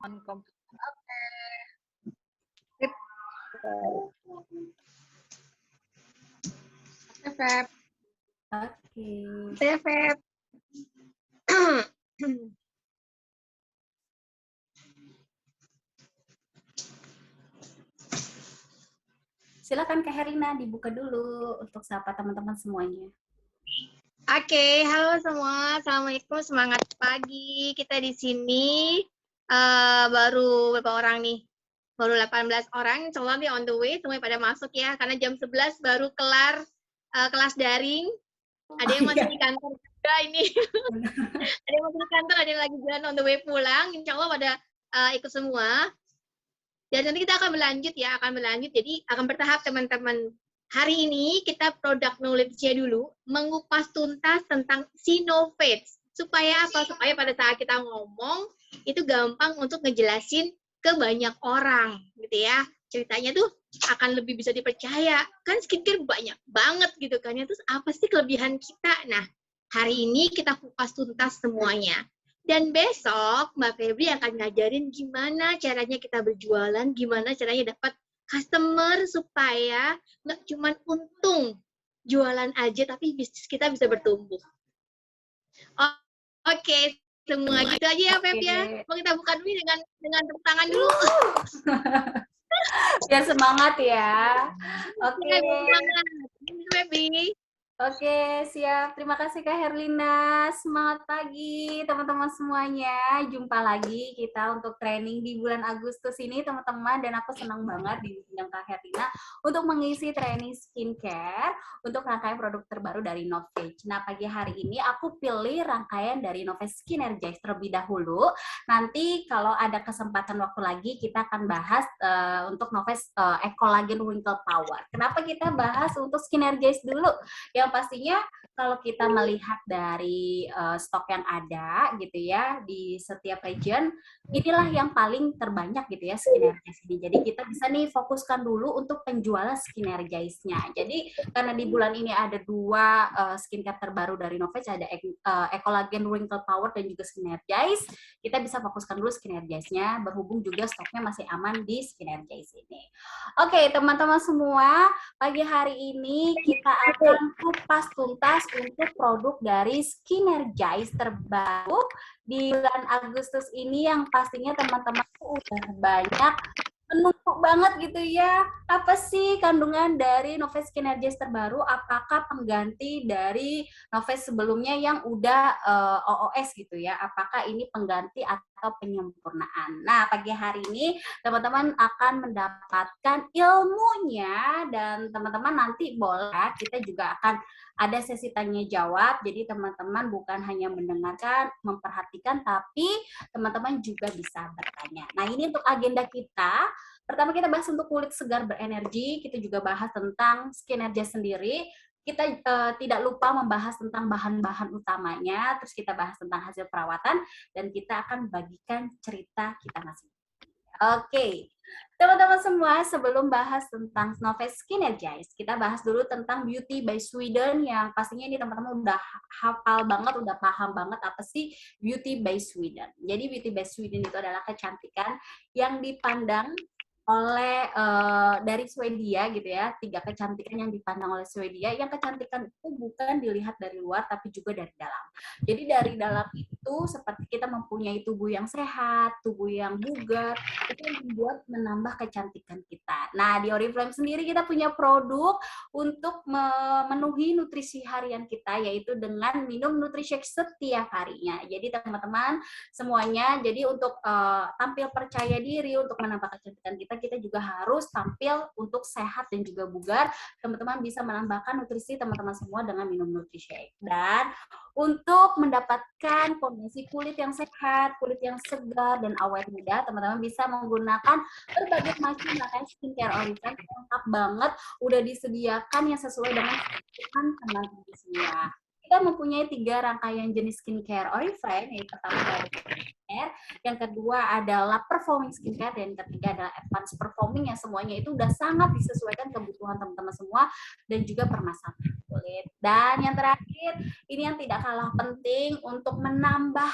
on komputer. Oke, Feb. Oke, Feb. Silakan Kak Herlina dibuka dulu untuk sapa teman-teman semuanya. Oke, halo semua. Assalamualaikum, semangat pagi. Kita di sini baru berapa orang nih? Baru 18 orang, insya on the way, semuanya pada masuk ya. Karena jam 11 baru kelar kelas daring. Ada yang masih di kantor juga ini. Ada yang masih di kantor, ada yang lagi jalan on the way pulang. Insya Allah pada ikut semua. Dan nanti kita akan berlanjut ya, Jadi akan bertahap teman-teman. Hari ini kita product knowledge-nya dulu, mengupas tuntas tentang Sinovates. Supaya apa? Supaya pada saat kita ngomong, itu gampang untuk ngejelasin ke banyak orang, gitu ya. Ceritanya tuh akan lebih bisa dipercaya. Kan skincare banyak banget gitu kan. Terus apa sih kelebihan kita? Nah, hari ini kita kupas tuntas semuanya. Dan besok Mbak Febri akan ngajarin gimana caranya kita berjualan, gimana caranya dapat customer supaya nggak cuma untung jualan aja, tapi bisnis kita bisa bertumbuh. Oke, semua gitu aja ya Feb ya. Mau kita buka dulu dengan tepuk tangan dulu. Biar semangat ya. Oke. Semangat, Febri. Oke, siap. Terima kasih Kak Herlina. Semangat pagi teman-teman semuanya. Jumpa lagi kita untuk training di bulan Agustus ini teman-teman. Dan aku senang banget diundang Kak Herlina untuk mengisi training skincare untuk rangkaian produk terbaru dari Novage. Nah, pagi hari ini aku pilih rangkaian dari Novage Skin Energize terlebih dahulu. Nanti kalau ada kesempatan waktu lagi kita akan bahas untuk Novage Collagen Wrinkle Power. Kenapa kita bahas untuk Skin Energize dulu? Yang pastinya kalau kita melihat dari stok yang ada gitu ya di setiap region, inilah yang paling terbanyak gitu ya Skin Energize ini. Jadi kita bisa nih fokuskan dulu untuk penjualan Skin Energize-nya. Jadi karena di bulan ini ada dua skincare terbaru dari Novage, ada Collagen Wrinkle Power dan juga Skin Energize. Kita bisa fokuskan dulu Skin Energize-nya, berhubung juga stoknya masih aman di Skin Energize ini. Oke, teman-teman semua, pagi hari ini kita akan kupas tuntas untuk produk dari Skin Energize terbaru di bulan Agustus ini yang pastinya teman-teman udah banyak menumpuk banget gitu ya. Apa sih kandungan dari Novage Skin Energize terbaru? Apakah pengganti dari Novage sebelumnya yang udah OOS gitu ya? Apakah ini pengganti atau penyempurnaan? Nah, pagi hari ini teman-teman akan mendapatkan ilmunya dan teman-teman nanti boleh kita juga akan ada sesi tanya jawab. Jadi teman-teman bukan hanya mendengarkan, memperhatikan, tapi teman-teman juga bisa bertanya. Nah, ini untuk agenda kita. Pertama kita bahas untuk kulit segar berenergi, kita juga bahas tentang Skin Energize sendiri. Kita tidak lupa membahas tentang bahan-bahan utamanya, terus kita bahas tentang hasil perawatan, dan kita akan bagikan cerita kita masing-masing. Oke, teman-teman semua, sebelum bahas tentang Novage Skin Energize, kita bahas dulu tentang Beauty by Sweden yang pastinya ini teman-teman udah hafal banget, udah paham banget apa sih Beauty by Sweden. Jadi Beauty by Sweden itu adalah kecantikan yang dipandang oleh dari Swedia gitu ya, 3 kecantikan yang dipandang oleh Swedia. Yang kecantikan itu bukan dilihat dari luar tapi juga dari dalam. Jadi dari dalam itu seperti kita mempunyai tubuh yang sehat, tubuh yang bugar, itu yang membuat menambah kecantikan kita. Nah, di Oriflame sendiri kita punya produk untuk memenuhi nutrisi harian kita, yaitu dengan minum Nutrishake setiap harinya. Jadi teman-teman semuanya, jadi untuk tampil percaya diri, untuk menambah kecantikan kita juga harus tampil untuk sehat dan juga bugar. Teman-teman bisa menambahkan nutrisi teman-teman semua dengan minum Nutrishake. Dan untuk mendapatkan kondisi kulit yang sehat, kulit yang segar dan awet muda, teman-teman bisa menggunakan berbagai macam rangkaian skincare Oriflame yang lengkap banget, udah disediakan yang sesuai dengan kebutuhan teman-teman semua. Kita mempunyai 3 rangkaian jenis skincare Oriflame, yang pertama adalah skincare, yang kedua adalah performing skincare, dan yang ketiga adalah advanced performing, yang semuanya itu udah sangat disesuaikan kebutuhan teman-teman semua dan juga permasalahan kulit. Dan yang terakhir, ini yang tidak kalah penting untuk menambah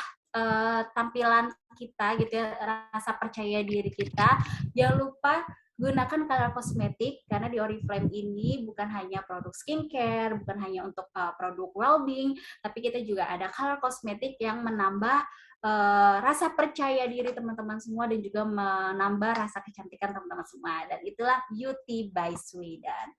tampilan kita gitu ya, rasa percaya diri kita, jangan lupa gunakan color kosmetik karena di Oriflame ini bukan hanya produk skincare, bukan hanya untuk produk well-being, tapi kita juga ada color kosmetik yang menambah rasa percaya diri teman-teman semua dan juga menambah rasa kecantikan teman-teman semua. Dan itulah Beauty by Sweden.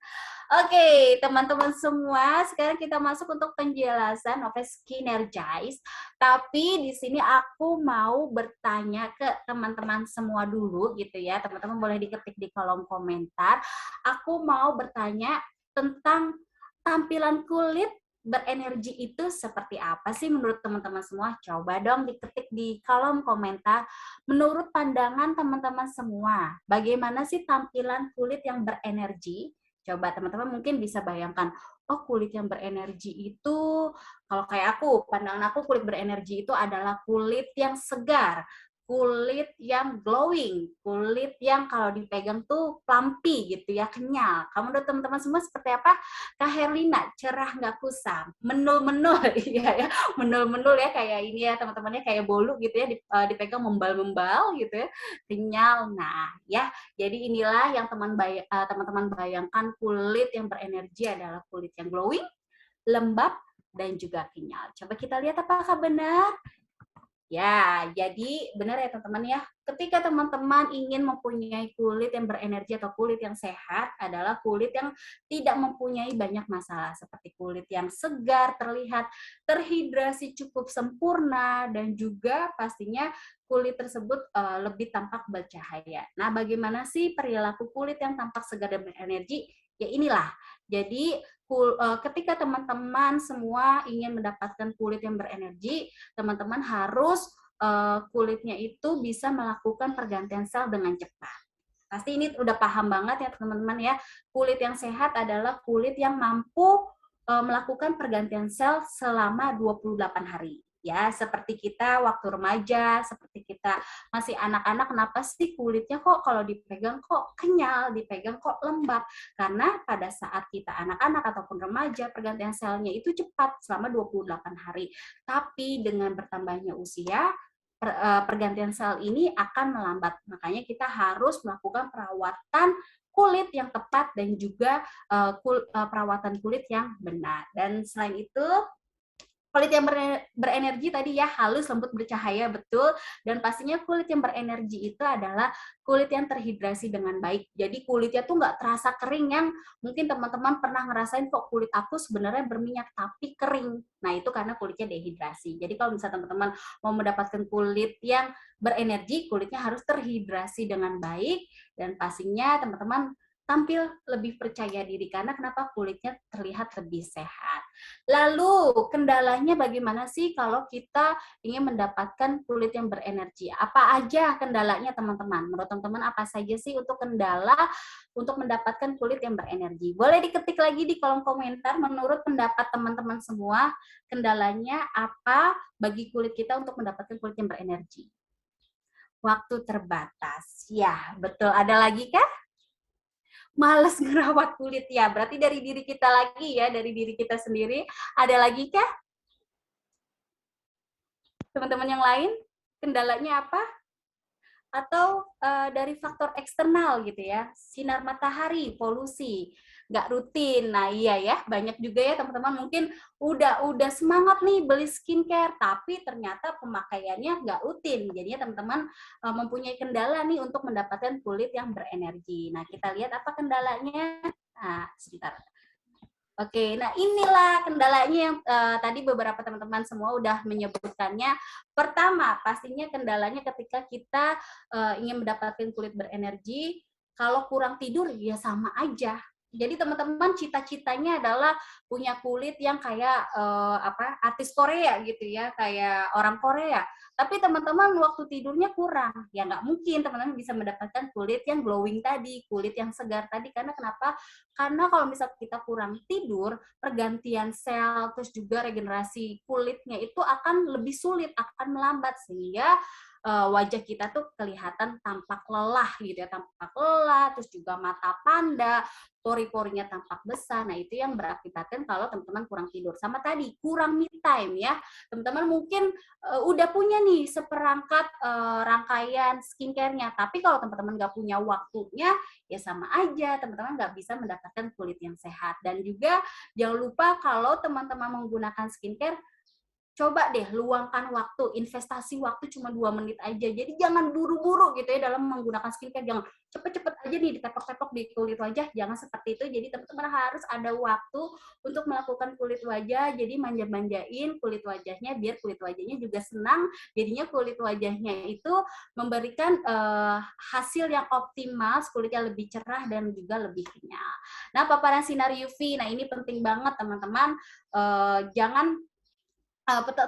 Oke, teman-teman semua, sekarang kita masuk untuk penjelasan of Skinergize. Tapi di sini aku mau bertanya ke teman-teman semua dulu gitu ya. Teman-teman boleh diketik di kolom komentar. Aku mau bertanya tentang tampilan kulit berenergi itu seperti apa sih menurut teman-teman semua? Coba dong diketik di kolom komentar. Menurut pandangan teman-teman semua, bagaimana sih tampilan kulit yang berenergi? Coba teman-teman mungkin bisa bayangkan, oh kulit yang berenergi itu, kalau kayak aku, pandangan aku kulit berenergi itu adalah kulit yang segar, kulit yang glowing, kulit yang kalau dipegang tuh plumpy gitu ya, kenyal. Kamu udah teman-teman semua seperti apa? Kak Herlina, cerah nggak kusam, menul-menul, iya ya, menul-menul ya kayak ini ya teman-temannya kayak bolu gitu ya, dipegang membal-membal gitu ya, kenyal. Nah ya, jadi inilah yang teman-teman bayangkan kulit yang berenergi adalah kulit yang glowing, lembab, dan juga kenyal. Coba kita lihat apakah benar. Ya, jadi benar ya teman-teman ya. Ketika teman-teman ingin mempunyai kulit yang berenergi atau kulit yang sehat adalah kulit yang tidak mempunyai banyak masalah seperti kulit yang segar, terlihat terhidrasi cukup sempurna dan juga pastinya kulit tersebut lebih tampak bercahaya. Nah, bagaimana sih perilaku kulit yang tampak segar dan berenergi? Ya inilah. Jadi ketika teman-teman semua ingin mendapatkan kulit yang berenergi, teman-teman harus kulitnya itu bisa melakukan pergantian sel dengan cepat. Pasti ini udah paham banget ya teman-teman ya. Kulit yang sehat adalah kulit yang mampu melakukan pergantian sel selama 28 hari. Ya, seperti kita waktu remaja, seperti kita masih anak-anak, kenapa sih kulitnya kok kalau dipegang kok kenyal, dipegang kok lembab? Karena pada saat kita anak-anak ataupun remaja, pergantian selnya itu cepat selama 28 hari. Tapi dengan bertambahnya usia, pergantian sel ini akan melambat. Makanya kita harus melakukan perawatan kulit yang tepat dan juga perawatan kulit yang benar. Dan selain itu, kulit yang berenergi tadi ya, halus, lembut, bercahaya, betul. Dan pastinya kulit yang berenergi itu adalah kulit yang terhidrasi dengan baik. Jadi kulitnya tuh nggak terasa kering yang mungkin teman-teman pernah ngerasain kok kulit aku sebenarnya berminyak tapi kering. Nah itu karena kulitnya dehidrasi. Jadi kalau misalnya teman-teman mau mendapatkan kulit yang berenergi, kulitnya harus terhidrasi dengan baik. Dan pastinya teman-teman tampil lebih percaya diri karena kenapa kulitnya terlihat lebih sehat. Lalu kendalanya bagaimana sih kalau kita ingin mendapatkan kulit yang berenergi? Apa aja kendalanya teman-teman? Menurut teman-teman apa saja sih untuk kendala untuk mendapatkan kulit yang berenergi? Boleh diketik lagi di kolom komentar menurut pendapat teman-teman semua kendalanya apa bagi kulit kita untuk mendapatkan kulit yang berenergi? Waktu terbatas. Ya, betul. Ada lagi kah? Males ngerawat kulit ya. Berarti dari diri kita lagi ya, dari diri kita sendiri. Ada lagi kah? Teman-teman yang lain, kendalanya apa? Atau dari faktor eksternal gitu ya, sinar matahari, polusi, nggak rutin. Nah iya ya, banyak juga ya teman-teman mungkin udah semangat nih beli skincare, tapi ternyata pemakaiannya nggak rutin. Jadinya teman-teman mempunyai kendala nih untuk mendapatkan kulit yang berenergi. Nah kita lihat apa kendalanya. Nah sebentar. Oke, nah inilah kendalanya yang tadi beberapa teman-teman semua udah menyebutkannya. Pertama, pastinya kendalanya ketika kita ingin mendapatkan kulit berenergi, kalau kurang tidur ya sama aja. Jadi teman-teman cita-citanya adalah punya kulit yang kayak artis Korea gitu ya, kayak orang Korea. Tapi teman-teman waktu tidurnya kurang, ya nggak mungkin teman-teman bisa mendapatkan kulit yang glowing tadi, kulit yang segar tadi. Karena kenapa? Karena kalau misalnya kita kurang tidur, pergantian sel, terus juga regenerasi kulitnya itu akan lebih sulit, akan melambat. Sehingga wajah kita tuh kelihatan tampak lelah gitu ya, tampak lelah, terus juga mata panda, pori-porinya tampak besar. Nah, itu yang berakibatkan kalau teman-teman kurang tidur. Sama tadi, kurang me time ya. Teman-teman mungkin udah punya nih seperangkat rangkaian skincare-nya, tapi kalau teman-teman nggak punya waktunya, ya sama aja, teman-teman nggak bisa mendapatkan kulit yang sehat. Dan juga jangan lupa kalau teman-teman menggunakan skincare, coba deh luangkan waktu, investasi waktu cuma 2 menit aja. Jadi jangan buru-buru gitu ya dalam menggunakan skincare, jangan cepet-cepet aja nih ditepok-tepok di kulit wajah, jangan seperti itu. Jadi teman-teman harus ada waktu untuk melakukan kulit wajah, jadi manja-manjain kulit wajahnya biar kulit wajahnya juga senang, jadinya kulit wajahnya itu memberikan hasil yang optimal, kulitnya lebih cerah dan juga lebih kenyal. Nah, paparan sinar UV, nah ini penting banget teman-teman, jangan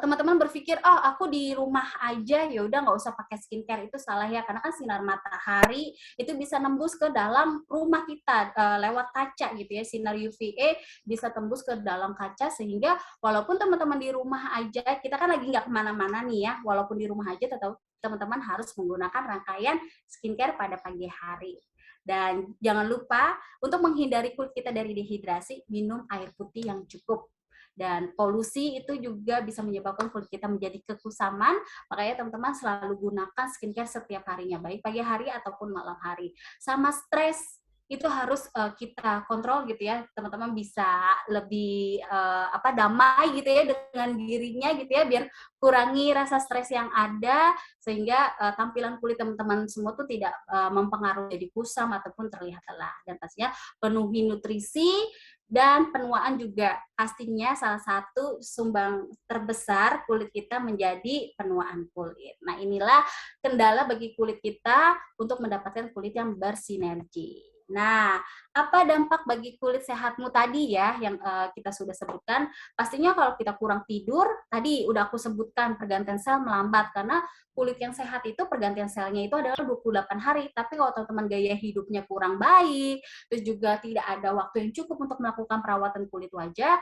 teman-teman berpikir, oh aku di rumah aja ya udah nggak usah pakai skincare, itu salah ya, karena kan sinar matahari itu bisa nembus ke dalam rumah kita lewat kaca gitu ya, sinar UVA bisa tembus ke dalam kaca, sehingga walaupun teman-teman di rumah aja, kita kan lagi nggak kemana-mana nih ya, walaupun di rumah aja tetap teman-teman harus menggunakan rangkaian skincare pada pagi hari. Dan jangan lupa untuk menghindari kulit kita dari dehidrasi, minum air putih yang cukup. Dan polusi itu juga bisa menyebabkan kulit kita menjadi kekusaman, makanya teman-teman selalu gunakan skincare setiap harinya, baik pagi hari ataupun malam hari. Sama stres, itu harus kita kontrol gitu ya, teman-teman bisa lebih damai gitu ya dengan dirinya gitu ya, biar kurangi rasa stres yang ada, sehingga tampilan kulit teman-teman semua tuh tidak mempengaruhi jadi kusam ataupun terlihat lelah. Dan pastinya penuhi nutrisi, dan penuaan juga pastinya salah satu sumbang terbesar kulit kita menjadi penuaan kulit. Nah, inilah kendala bagi kulit kita untuk mendapatkan kulit yang bersinergi. Nah, apa dampak bagi kulit sehatmu tadi ya yang kita sudah sebutkan? Pastinya kalau kita kurang tidur, tadi udah aku sebutkan pergantian sel melambat, karena kulit yang sehat itu pergantian selnya itu adalah 28 hari. Tapi kalau teman-teman gaya hidupnya kurang baik, terus juga tidak ada waktu yang cukup untuk melakukan perawatan kulit wajah,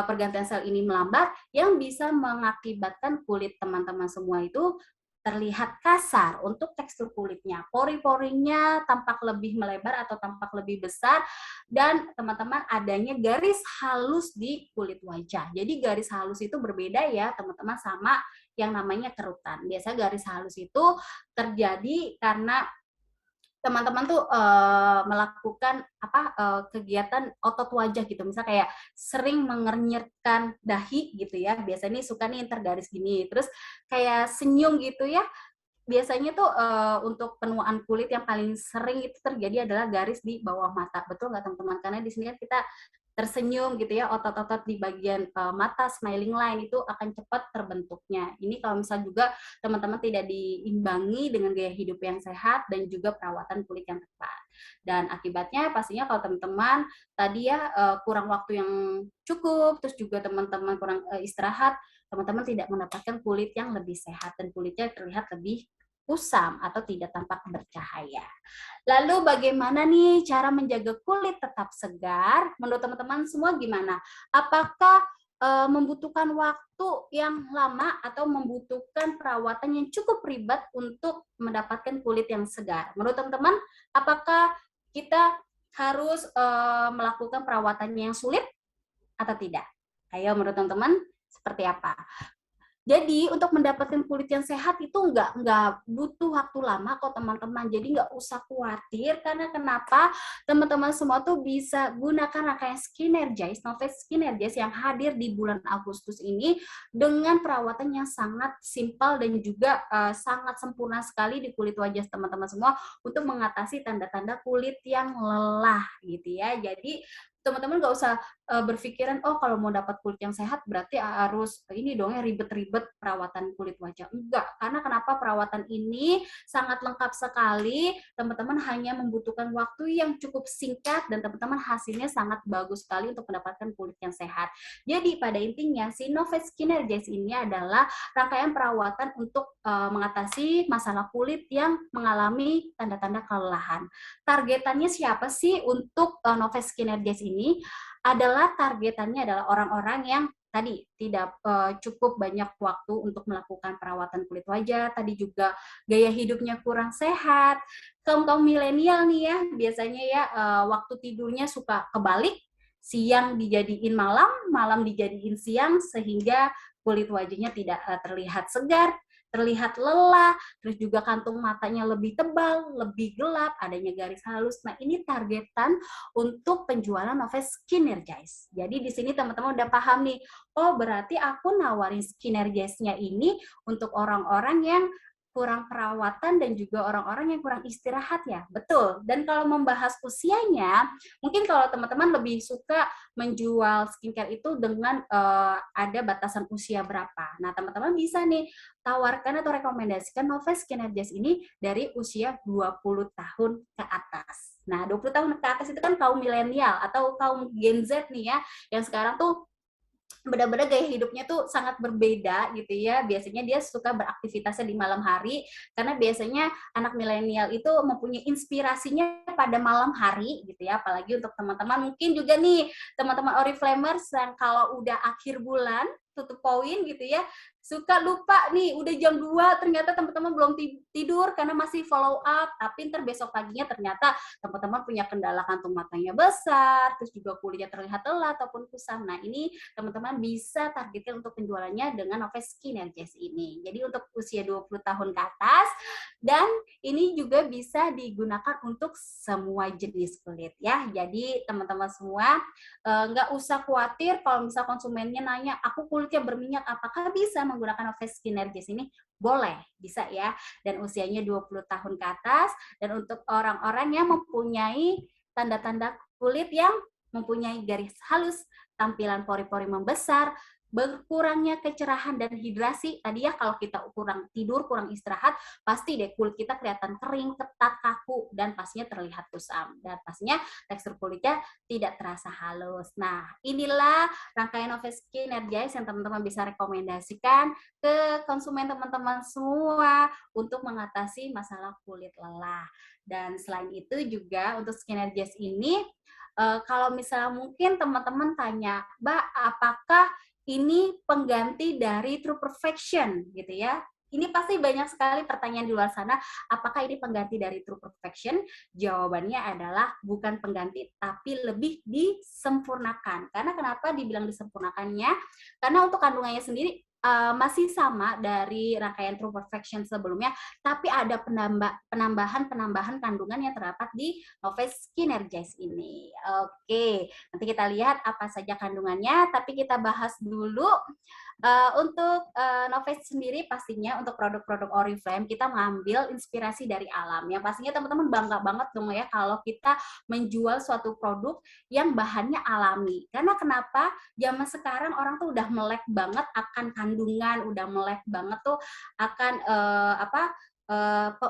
pergantian sel ini melambat, yang bisa mengakibatkan kulit teman-teman semua itu terlihat kasar untuk tekstur kulitnya, pori-porinya tampak lebih melebar atau tampak lebih besar, dan teman-teman adanya garis halus di kulit wajah. Jadi garis halus itu berbeda ya teman-teman sama yang namanya kerutan. Biasa garis halus itu terjadi karena teman-teman tuh melakukan kegiatan otot wajah gitu, misal kayak sering mengernyitkan dahi gitu ya, biasanya suka nih tergaris gini, terus kayak senyum gitu ya, biasanya tuh untuk penuaan kulit yang paling sering itu terjadi adalah garis di bawah mata. Betul nggak teman-teman? Karena di sini kan kita tersenyum gitu ya, otot-otot di bagian mata, smiling line itu akan cepat terbentuknya. Ini kalau misal juga teman-teman tidak diimbangi dengan gaya hidup yang sehat dan juga perawatan kulit yang tepat. Dan akibatnya pastinya kalau teman-teman tadi ya kurang waktu yang cukup, terus juga teman-teman kurang istirahat, teman-teman tidak mendapatkan kulit yang lebih sehat dan kulitnya terlihat lebih kusam atau tidak tampak bercahaya. Lalu bagaimana nih cara menjaga kulit tetap segar? Menurut teman-teman semua gimana? Apakah membutuhkan waktu yang lama atau membutuhkan perawatan yang cukup ribet untuk mendapatkan kulit yang segar? Menurut teman-teman, apakah kita harus melakukan perawatan yang sulit atau tidak? Ayo menurut teman-teman seperti apa? Jadi untuk mendapatkan kulit yang sehat itu nggak butuh waktu lama kok teman-teman. Jadi nggak usah khawatir, karena kenapa? Teman-teman semua tuh bisa gunakan rangkaian Skinergize, Novet Skinergize yang hadir di bulan Agustus ini dengan perawatan yang sangat simpel dan juga sangat sempurna sekali di kulit wajah teman-teman semua untuk mengatasi tanda-tanda kulit yang lelah gitu ya. Jadi teman-teman nggak usah berpikiran, oh kalau mau dapat kulit yang sehat berarti harus ini dong ya ribet-ribet perawatan kulit wajah. Enggak, karena kenapa perawatan ini sangat lengkap sekali, teman-teman hanya membutuhkan waktu yang cukup singkat dan teman-teman hasilnya sangat bagus sekali untuk mendapatkan kulit yang sehat. Jadi pada intinya si Novet Skinergize ini adalah rangkaian perawatan untuk mengatasi masalah kulit yang mengalami tanda-tanda kelelahan. Targetannya siapa sih untuk Novet Skinergize ini? Adalah targetannya adalah orang-orang yang tadi tidak cukup banyak waktu untuk melakukan perawatan kulit wajah, tadi juga gaya hidupnya kurang sehat. Kaum milenial nih ya, biasanya ya waktu tidurnya suka kebalik, siang dijadiin malam, malam dijadiin siang, sehingga kulit wajahnya tidak terlihat segar, terlihat lelah, terus juga kantung matanya lebih tebal, lebih gelap, adanya garis halus. Nah, ini targetan untuk penjualan Noves Skin Energize. Jadi di sini teman-teman udah paham nih, oh berarti aku nawarin Skin Energize-nya ini untuk orang-orang yang kurang perawatan dan juga orang-orang yang kurang istirahat ya. Betul. Dan kalau membahas usianya, mungkin kalau teman-teman lebih suka menjual skincare itu dengan ada batasan usia berapa. Nah, teman-teman bisa nih tawarkan atau rekomendasikan Noves Skin Energize ini dari usia 20 tahun ke atas. Nah, 20 tahun ke atas itu kan kaum milenial atau kaum Gen Z nih ya, yang sekarang tuh benar-benar gaya hidupnya tuh sangat berbeda gitu ya. Biasanya dia suka beraktivitasnya di malam hari, karena biasanya anak milenial itu mempunyai inspirasinya pada malam hari gitu ya. Apalagi untuk teman-teman mungkin juga nih, teman-teman Oriflamers yang kalau udah akhir bulan tutup poin gitu ya, suka lupa nih udah jam 2 ternyata teman-teman belum tidur karena masih follow up, tapi ntar besok paginya ternyata teman-teman punya kendala kantung matanya besar, terus juga kulitnya terlihat lelah ataupun kusam. Nah, ini teman-teman bisa targetin untuk penjualannya dengan Noves Skin Energize ini. Jadi untuk usia 20 tahun ke atas, dan ini juga bisa digunakan untuk semua jenis kulit ya. Jadi teman-teman semua nggak usah khawatir kalau misal konsumennya nanya, aku kulitnya berminyak, apakah bisa menggunakan Noves Skin Energize ini? Boleh, bisa ya. Dan usianya 20 tahun ke atas, dan untuk orang-orang yang mempunyai tanda-tanda kulit yang mempunyai garis halus, tampilan pori-pori membesar, berkurangnya kecerahan dan hidrasi. Tadi ya kalau kita kurang tidur, kurang istirahat, pasti deh kulit kita kelihatan kering, ketat, kaku, dan pastinya terlihat kusam. Dan pastinya tekstur kulitnya tidak terasa halus. Nah, inilah rangkaian Noves Skin Energize yang teman-teman bisa rekomendasikan ke konsumen teman-teman semua untuk mengatasi masalah kulit lelah. Dan selain itu juga untuk Skin Energize ini, kalau misalnya mungkin teman-teman tanya, Mbak, apakah ini pengganti dari True Perfection gitu ya? Ini pasti banyak sekali pertanyaan di luar sana, apakah ini pengganti dari True Perfection? Jawabannya adalah bukan pengganti, tapi lebih disempurnakan. Karena kenapa dibilang disempurnakannya? Karena untuk kandungannya sendiri masih sama dari rangkaian True Perfection sebelumnya, tapi ada penambahan kandungan yang terdapat di Noves Skin Energize ini. Oke, nanti kita lihat apa saja kandungannya, tapi kita bahas dulu untuk Noves sendiri. Pastinya untuk produk-produk Oriflame kita mengambil inspirasi dari alam. Yang pastinya teman-teman bangga banget dong ya kalau kita menjual suatu produk yang bahannya alami. Karena kenapa? Zaman sekarang orang tuh udah melek banget akan kandungan, udah melek banget tuh akan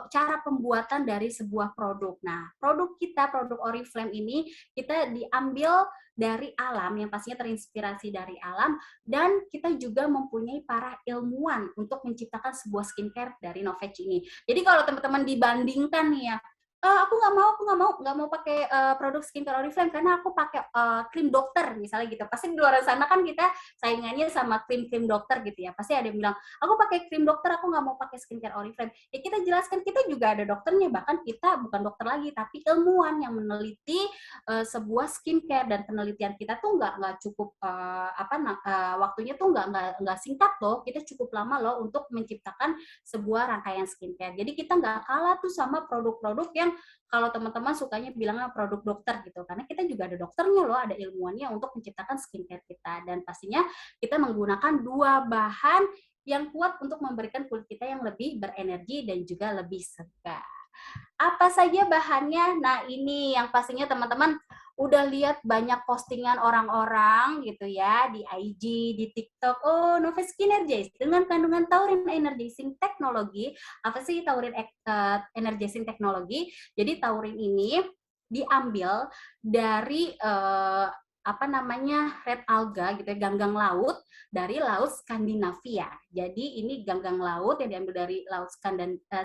cara pembuatan dari sebuah produk. Nah, produk kita, produk Oriflame ini kita diambil dari alam, yang pastinya terinspirasi dari alam, dan kita juga mempunyai para ilmuwan untuk menciptakan sebuah skincare dari Novage ini. Jadi kalau teman-teman dibandingkan nih ya, aku nggak mau pakai produk skincare Oriflame karena aku pakai krim dokter misalnya gitu. Pasti di luar sana kan kita saingannya sama krim-krim dokter gitu ya. Pasti ada yang bilang, aku pakai krim dokter, aku nggak mau pakai skincare Oriflame. Ya kita jelaskan, kita juga ada dokternya, bahkan kita bukan dokter lagi, tapi ilmuwan yang meneliti sebuah skincare, dan penelitian kita tuh nggak cukup waktunya tuh nggak singkat loh. Kita cukup lama loh untuk menciptakan sebuah rangkaian skincare. Jadi kita nggak kalah tuh sama produk-produk yang kalau teman-teman sukanya bilangnya produk dokter gitu, karena kita juga ada dokternya loh, ada ilmuannya untuk menciptakan skincare kita. Dan pastinya kita menggunakan dua bahan yang kuat untuk memberikan kulit kita yang lebih berenergi dan juga lebih segar. Apa saja bahannya? Nah, ini yang pastinya teman-teman udah lihat banyak postingan orang-orang gitu ya di IG, di TikTok. Oh, Noves Skin Energize dengan kandungan taurin energizing teknologi. Apa sih taurin energizing teknologi? Jadi taurin ini diambil dari apa namanya red alga gitu ya, ganggang laut dari laut Skandinavia. Jadi ini ganggang laut yang diambil dari laut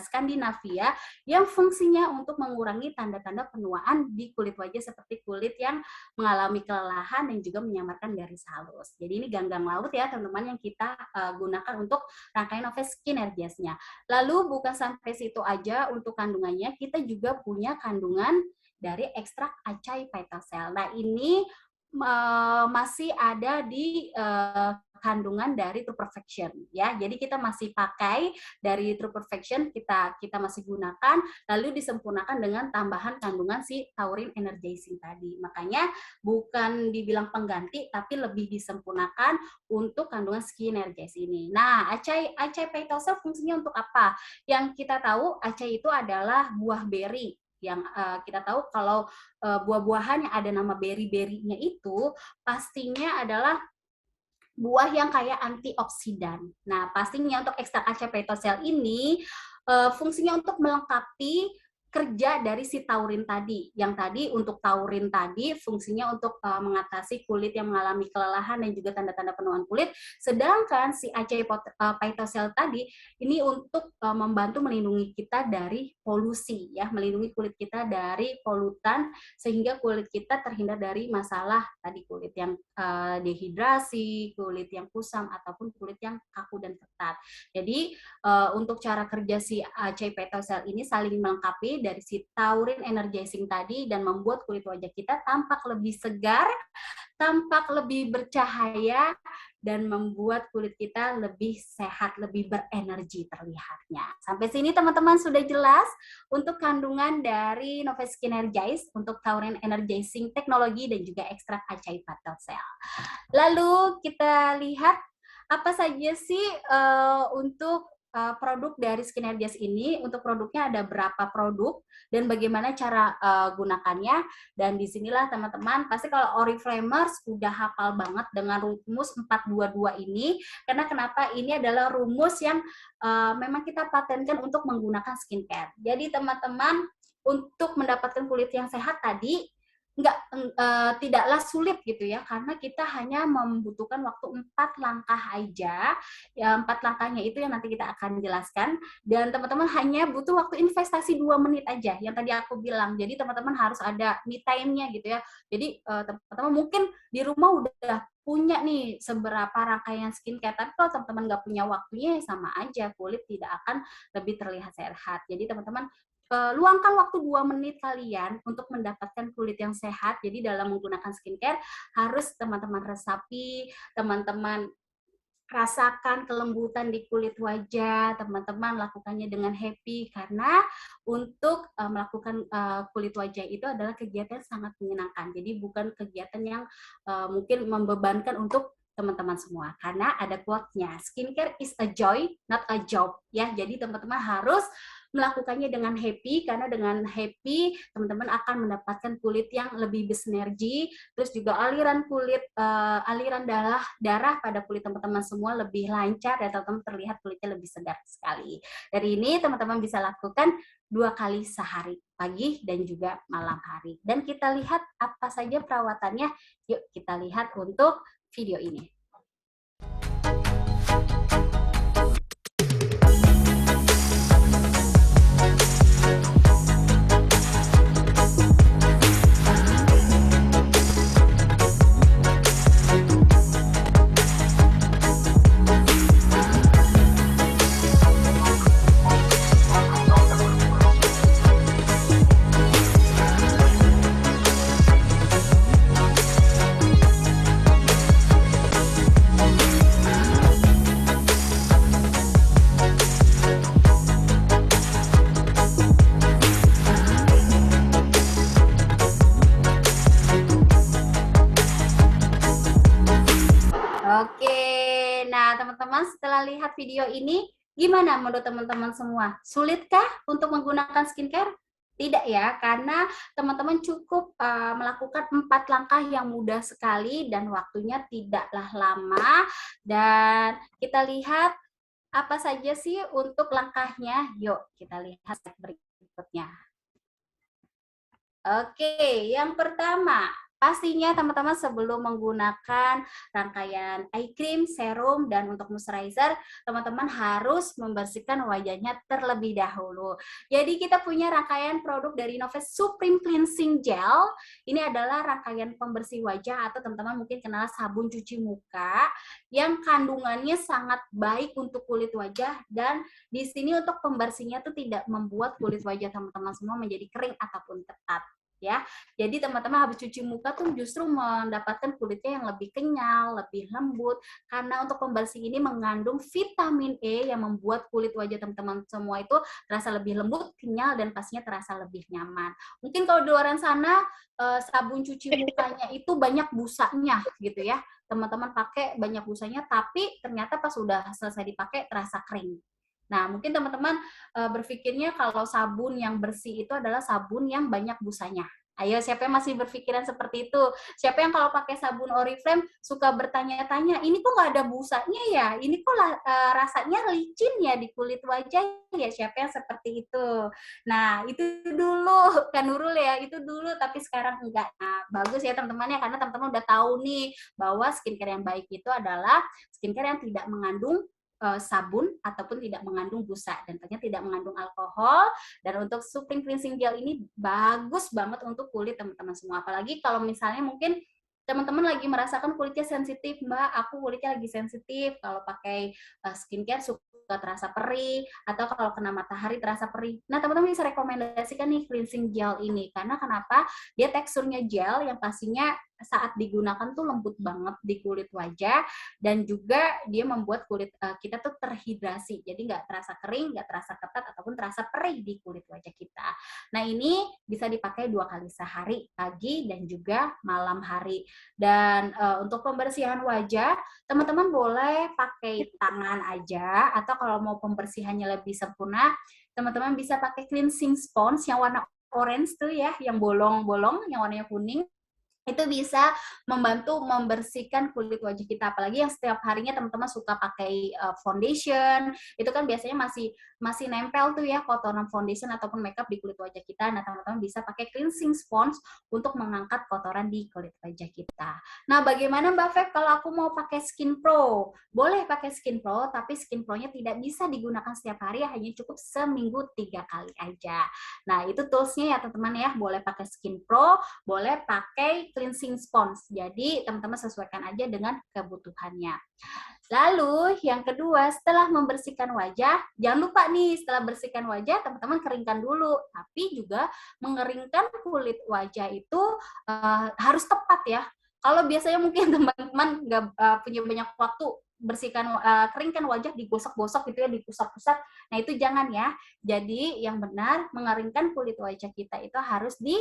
Skandinavia yang fungsinya untuk mengurangi tanda-tanda penuaan di kulit wajah seperti kulit yang mengalami kelelahan dan juga menyamarkan garis halus. Jadi ini ganggang laut ya teman-teman yang kita gunakan untuk rangkaian Noves Skin Energize-nya. Lalu bukan sampai situ aja untuk kandungannya, kita juga punya kandungan dari ekstrak acai Phytosel. Nah ini masih ada di kandungan dari True Perfection ya. Jadi kita masih pakai dari True Perfection, kita masih gunakan, lalu disempurnakan dengan tambahan kandungan si Taurine Energizing tadi. Makanya bukan dibilang pengganti tapi lebih disempurnakan untuk kandungan Skin Energize ini. Nah, acai Phytosel fungsinya untuk apa? Yang kita tahu acai itu adalah buah beri yang kita tahu kalau buah-buahan yang ada nama beri-berinya itu pastinya adalah buah yang kaya antioksidan. Nah, pastinya untuk ekstrak acai Phytosel ini fungsinya untuk melengkapi kerja dari si taurin tadi. Yang tadi untuk taurin tadi fungsinya untuk mengatasi kulit yang mengalami kelelahan dan juga tanda-tanda penuaan kulit. Sedangkan si acai Phytosel tadi ini untuk membantu melindungi kita dari polusi ya, melindungi kulit kita dari polutan sehingga kulit kita terhindar dari masalah tadi kulit yang dehidrasi, kulit yang kusam ataupun kulit yang kaku dan ketat. Jadi untuk cara kerja si acai Phytosel ini saling melengkapi dari si Taurine Energizing tadi dan membuat kulit wajah kita tampak lebih segar, tampak lebih bercahaya, dan membuat kulit kita lebih sehat, lebih berenergi terlihatnya. Sampai sini teman-teman sudah jelas untuk kandungan dari Noves Skin Energize untuk Taurine Energizing teknologi dan juga ekstrak acai Phytosel. Lalu kita lihat apa saja sih untuk produk dari Skin Energize ini. Untuk produknya ada berapa produk dan bagaimana cara gunakannya. Dan disinilah teman-teman pasti kalau Oriflamers udah hafal banget dengan rumus 422 ini, karena kenapa ini adalah rumus yang memang kita patenkan untuk menggunakan skincare. Jadi teman-teman untuk mendapatkan kulit yang sehat tadi tidaklah sulit gitu ya, karena kita hanya membutuhkan waktu 4 langkah aja. Ya, 4 langkahnya itu yang nanti kita akan jelaskan, dan teman-teman hanya butuh waktu investasi 2 menit aja yang tadi aku bilang. Jadi teman-teman harus ada me time-nya gitu ya. Jadi teman-teman mungkin di rumah udah punya nih seberapa rangkaian skincare, tapi kalau teman-teman nggak punya waktunya sama aja, kulit tidak akan lebih terlihat sehat. Jadi teman-teman luangkan waktu 2 menit kalian untuk mendapatkan kulit yang sehat. Jadi dalam menggunakan skincare harus teman-teman resapi, teman-teman rasakan kelembutan di kulit wajah, teman-teman lakukannya dengan happy, karena untuk melakukan kulit wajah itu adalah kegiatan yang sangat menyenangkan. Jadi bukan kegiatan yang mungkin membebankan untuk teman-teman semua, karena ada quote-nya, skincare is a joy, not a job ya. Jadi teman-teman harus melakukannya dengan happy, karena dengan happy teman-teman akan mendapatkan kulit yang lebih bersinergi, terus juga aliran kulit, aliran darah pada kulit teman-teman semua lebih lancar dan teman-teman terlihat kulitnya lebih segar sekali. Dari ini teman-teman bisa lakukan 2 kali sehari, pagi dan juga malam hari. Dan kita lihat apa saja perawatannya. Yuk kita lihat untuk video ini. Oke, nah teman-teman setelah lihat video ini, gimana menurut teman-teman semua? Sulitkah untuk menggunakan skincare? Tidak ya, karena teman-teman cukup melakukan 4 langkah yang mudah sekali dan waktunya tidaklah lama. Dan kita lihat apa saja sih untuk langkahnya. Yuk kita lihat berikutnya. Oke, yang pertama, Pastinya teman-teman sebelum menggunakan rangkaian eye cream, serum, dan untuk moisturizer, teman-teman harus membersihkan wajahnya terlebih dahulu. Jadi kita punya rangkaian produk dari Innoves Supreme Cleansing Gel. Ini adalah rangkaian pembersih wajah atau teman-teman mungkin kenal sabun cuci muka yang kandungannya sangat baik untuk kulit wajah, dan di sini untuk pembersihnya tuh tidak membuat kulit wajah teman-teman semua menjadi kering ataupun ketat ya. Jadi teman-teman habis cuci muka tuh justru mendapatkan kulitnya yang lebih kenyal, lebih lembut, karena untuk pembersih ini mengandung vitamin E yang membuat kulit wajah teman-teman semua itu terasa lebih lembut, kenyal, dan pastinya terasa lebih nyaman. Mungkin kalau di luar sana sabun cuci mukanya itu banyak busanya gitu ya, teman-teman pakai banyak busanya, tapi ternyata pas sudah selesai dipakai terasa kering. Nah, mungkin teman-teman berpikirnya kalau sabun yang bersih itu adalah sabun yang banyak busanya. Ayo, siapa yang masih berpikiran seperti itu? Siapa yang kalau pakai sabun Oriflame suka bertanya-tanya, ini kok nggak ada busanya ya? Ini kok rasanya licin ya di kulit wajah ya? Siapa yang seperti itu? Nah, itu dulu, kan Nurul ya, itu dulu, tapi sekarang enggak. Nah, bagus ya teman-teman ya, karena teman-teman udah tahu nih bahwa skincare yang baik itu adalah skincare yang tidak mengandung sabun ataupun tidak mengandung busa, dan tentunya tidak mengandung alkohol. Dan untuk Supreme Cleansing Gel ini bagus banget untuk kulit teman-teman semua. Apalagi kalau misalnya mungkin teman-teman lagi merasakan kulitnya sensitif, Mbak, aku kulitnya lagi sensitif, kalau pakai skincare suka terasa perih, atau kalau kena matahari terasa perih. Nah, teman-teman bisa rekomendasikan nih cleansing gel ini, karena kenapa? Dia teksturnya gel yang pastinya saat digunakan tuh lembut banget di kulit wajah, dan juga dia membuat kulit kita tuh terhidrasi, jadi nggak terasa kering, nggak terasa ketat, ataupun terasa perih di kulit wajah kita. Nah, ini bisa dipakai 2 kali sehari, pagi dan juga malam hari. Dan untuk pembersihan wajah, teman-teman boleh pakai tangan aja, atau kalau mau pembersihannya lebih sempurna, teman-teman bisa pakai cleansing sponge yang warna orange tuh ya, yang bolong-bolong, yang warnanya kuning. Itu bisa membantu membersihkan kulit wajah kita, apalagi yang setiap harinya teman-teman suka pakai foundation, itu kan biasanya masih nempel tuh ya kotoran foundation ataupun makeup di kulit wajah kita. Nah, teman-teman bisa pakai cleansing sponge untuk mengangkat kotoran di kulit wajah kita. Nah, bagaimana Mbak Feb kalau aku mau pakai Skin Pro? Boleh pakai Skin Pro, tapi Skin Pro-nya tidak bisa digunakan setiap hari, hanya cukup seminggu 3 kali aja. Nah, itu toolsnya ya teman-teman ya, boleh pakai Skin Pro, boleh pakai cleansing sponge. Jadi teman-teman sesuaikan aja dengan kebutuhannya. Lalu yang kedua, setelah membersihkan wajah, jangan lupa nih setelah bersihkan wajah teman-teman keringkan dulu. Tapi juga mengeringkan kulit wajah itu harus tepat ya. Kalau biasanya mungkin teman-teman nggak punya banyak waktu, bersihkan keringkan wajah digosok-gosok gitu ya, dipusat-pusat. Nah, itu jangan ya. Jadi yang benar mengeringkan kulit wajah kita itu harus di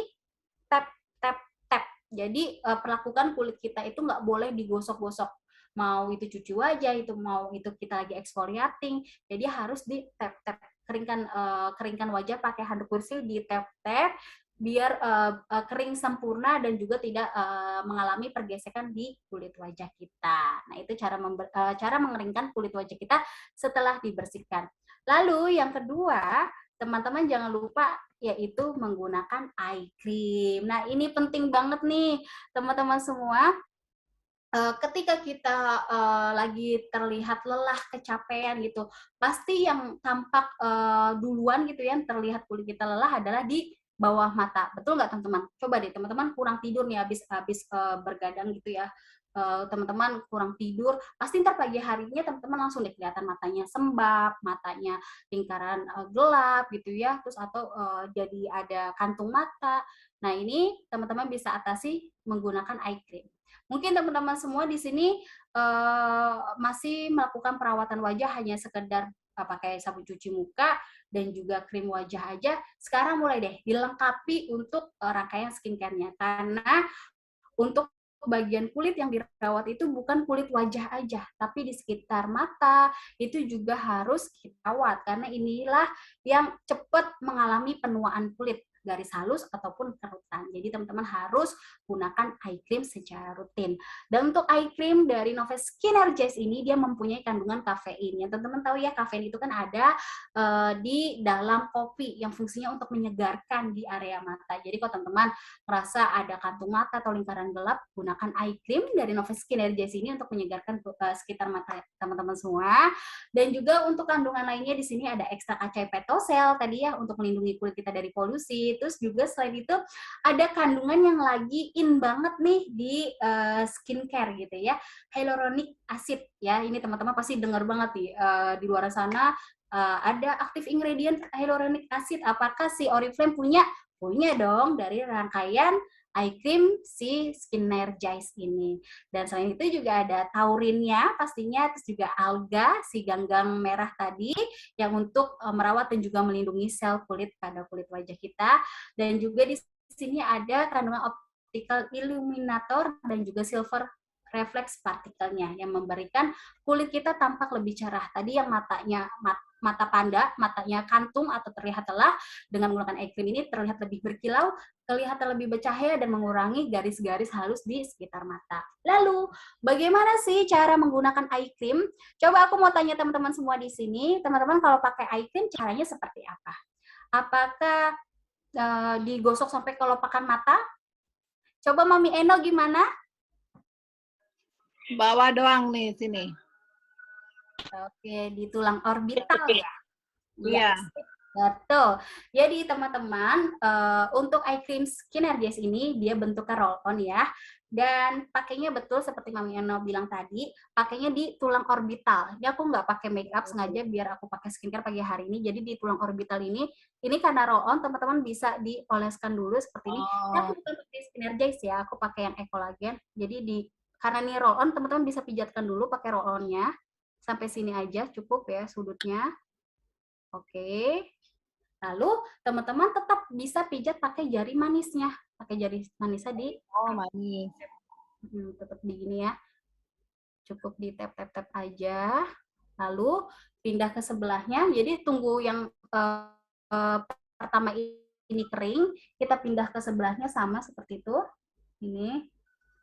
tap tap tap. Jadi perlakukan kulit kita itu nggak boleh digosok-gosok. Mau itu cuci wajah, itu mau itu kita lagi exfoliating, jadi harus di tap tap. Keringkan wajah pakai handuk bersih, di tap tap biar kering sempurna dan juga tidak mengalami pergesekan di kulit wajah kita. Nah, itu cara mengeringkan kulit wajah kita setelah dibersihkan. Lalu yang kedua, teman-teman jangan lupa yaitu menggunakan eye cream. Nah, ini penting banget nih teman-teman semua. Ketika kita lagi terlihat lelah, kecapean gitu, pasti yang tampak duluan gitu ya, terlihat kulit kita lelah adalah di bawah mata. Betul nggak teman-teman? Coba deh teman-teman kurang tidur nih habis bergadang gitu ya, teman-teman kurang tidur, pasti ntar pagi harinya teman-teman langsung deh kelihatan matanya sembab, matanya lingkaran gelap gitu ya, terus atau jadi ada kantung mata. Nah, ini teman-teman bisa atasi menggunakan eye cream. Mungkin teman-teman semua di sini masih melakukan perawatan wajah hanya sekedar pakai sabun cuci muka dan juga krim wajah aja. Sekarang mulai deh dilengkapi untuk rangkaian skincare-nya, karena untuk bagian kulit yang dirawat itu bukan kulit wajah aja, tapi di sekitar mata itu juga harus kita rawat, karena inilah yang cepat mengalami penuaan kulit. garis halus ataupun kerutan. Jadi teman-teman harus gunakan eye cream secara rutin. Dan untuk eye cream dari Noves Skin Energize ini dia mempunyai kandungan kafein. Yang teman-teman tahu ya, kafein itu kan ada di dalam kopi yang fungsinya untuk menyegarkan di area mata. Jadi kalau teman-teman merasa ada kantung mata atau lingkaran gelap, gunakan eye cream dari Noves Skin Energize ini untuk menyegarkan sekitar mata teman-teman semua. Dan juga untuk kandungan lainnya di sini ada ekstra kacai petosel tadi ya untuk melindungi kulit kita dari polusi. Terus juga selain itu ada kandungan yang lagi in banget nih di skincare gitu ya, hyaluronic acid ya. Ini teman-teman pasti dengar banget nih di luar sana ada active ingredient hyaluronic acid. Apakah si Oriflame punya? Punya dong, dari rangkaian eye cream si Skinergize ini. Dan selain itu juga ada taurinnya pastinya, terus juga alga, si ganggang merah tadi yang untuk merawat dan juga melindungi sel kulit pada kulit wajah kita. Dan juga di sini ada kandungan optical illuminator dan juga silver reflex partikelnya yang memberikan kulit kita tampak lebih cerah. Tadi yang matanya mata panda, matanya kantung atau terlihat lelah, dengan menggunakan eye cream ini terlihat lebih berkilau, kelihatan lebih bercahaya dan mengurangi garis-garis halus di sekitar mata. Lalu, bagaimana sih cara menggunakan eye cream? Coba aku mau tanya teman-teman semua di sini, teman-teman kalau pakai eye cream caranya seperti apa? Apakah digosok sampai kelopakan mata? Coba Mami Eno gimana? Bawah doang nih sini. Oke, di tulang orbital ya. Iya. Betul. Jadi teman-teman, untuk eye cream Skinergize ini dia bentuknya roll on ya. Dan pakainya betul seperti Mami Eno bilang tadi, pakainya di tulang orbital. Ini aku nggak pakai make up sengaja biar aku pakai skincare pagi hari ini. Jadi di tulang orbital ini karena roll on, teman-teman bisa dioleskan dulu seperti ini. Ini aku bukan pakai Skinergize ya, aku pakai yang Ecolagen. Jadi karena ini roll on, teman-teman bisa pijatkan dulu pakai roll onnya. Sampai sini aja cukup ya sudutnya. Oke. Lalu teman-teman tetap bisa pijat pakai jari manisnya. Pakai jari manisnya di manis. Tetap di gini ya. Cukup di tap-tap-tap aja. Lalu pindah ke sebelahnya. Jadi tunggu yang pertama ini kering, kita pindah ke sebelahnya sama seperti itu. Ini.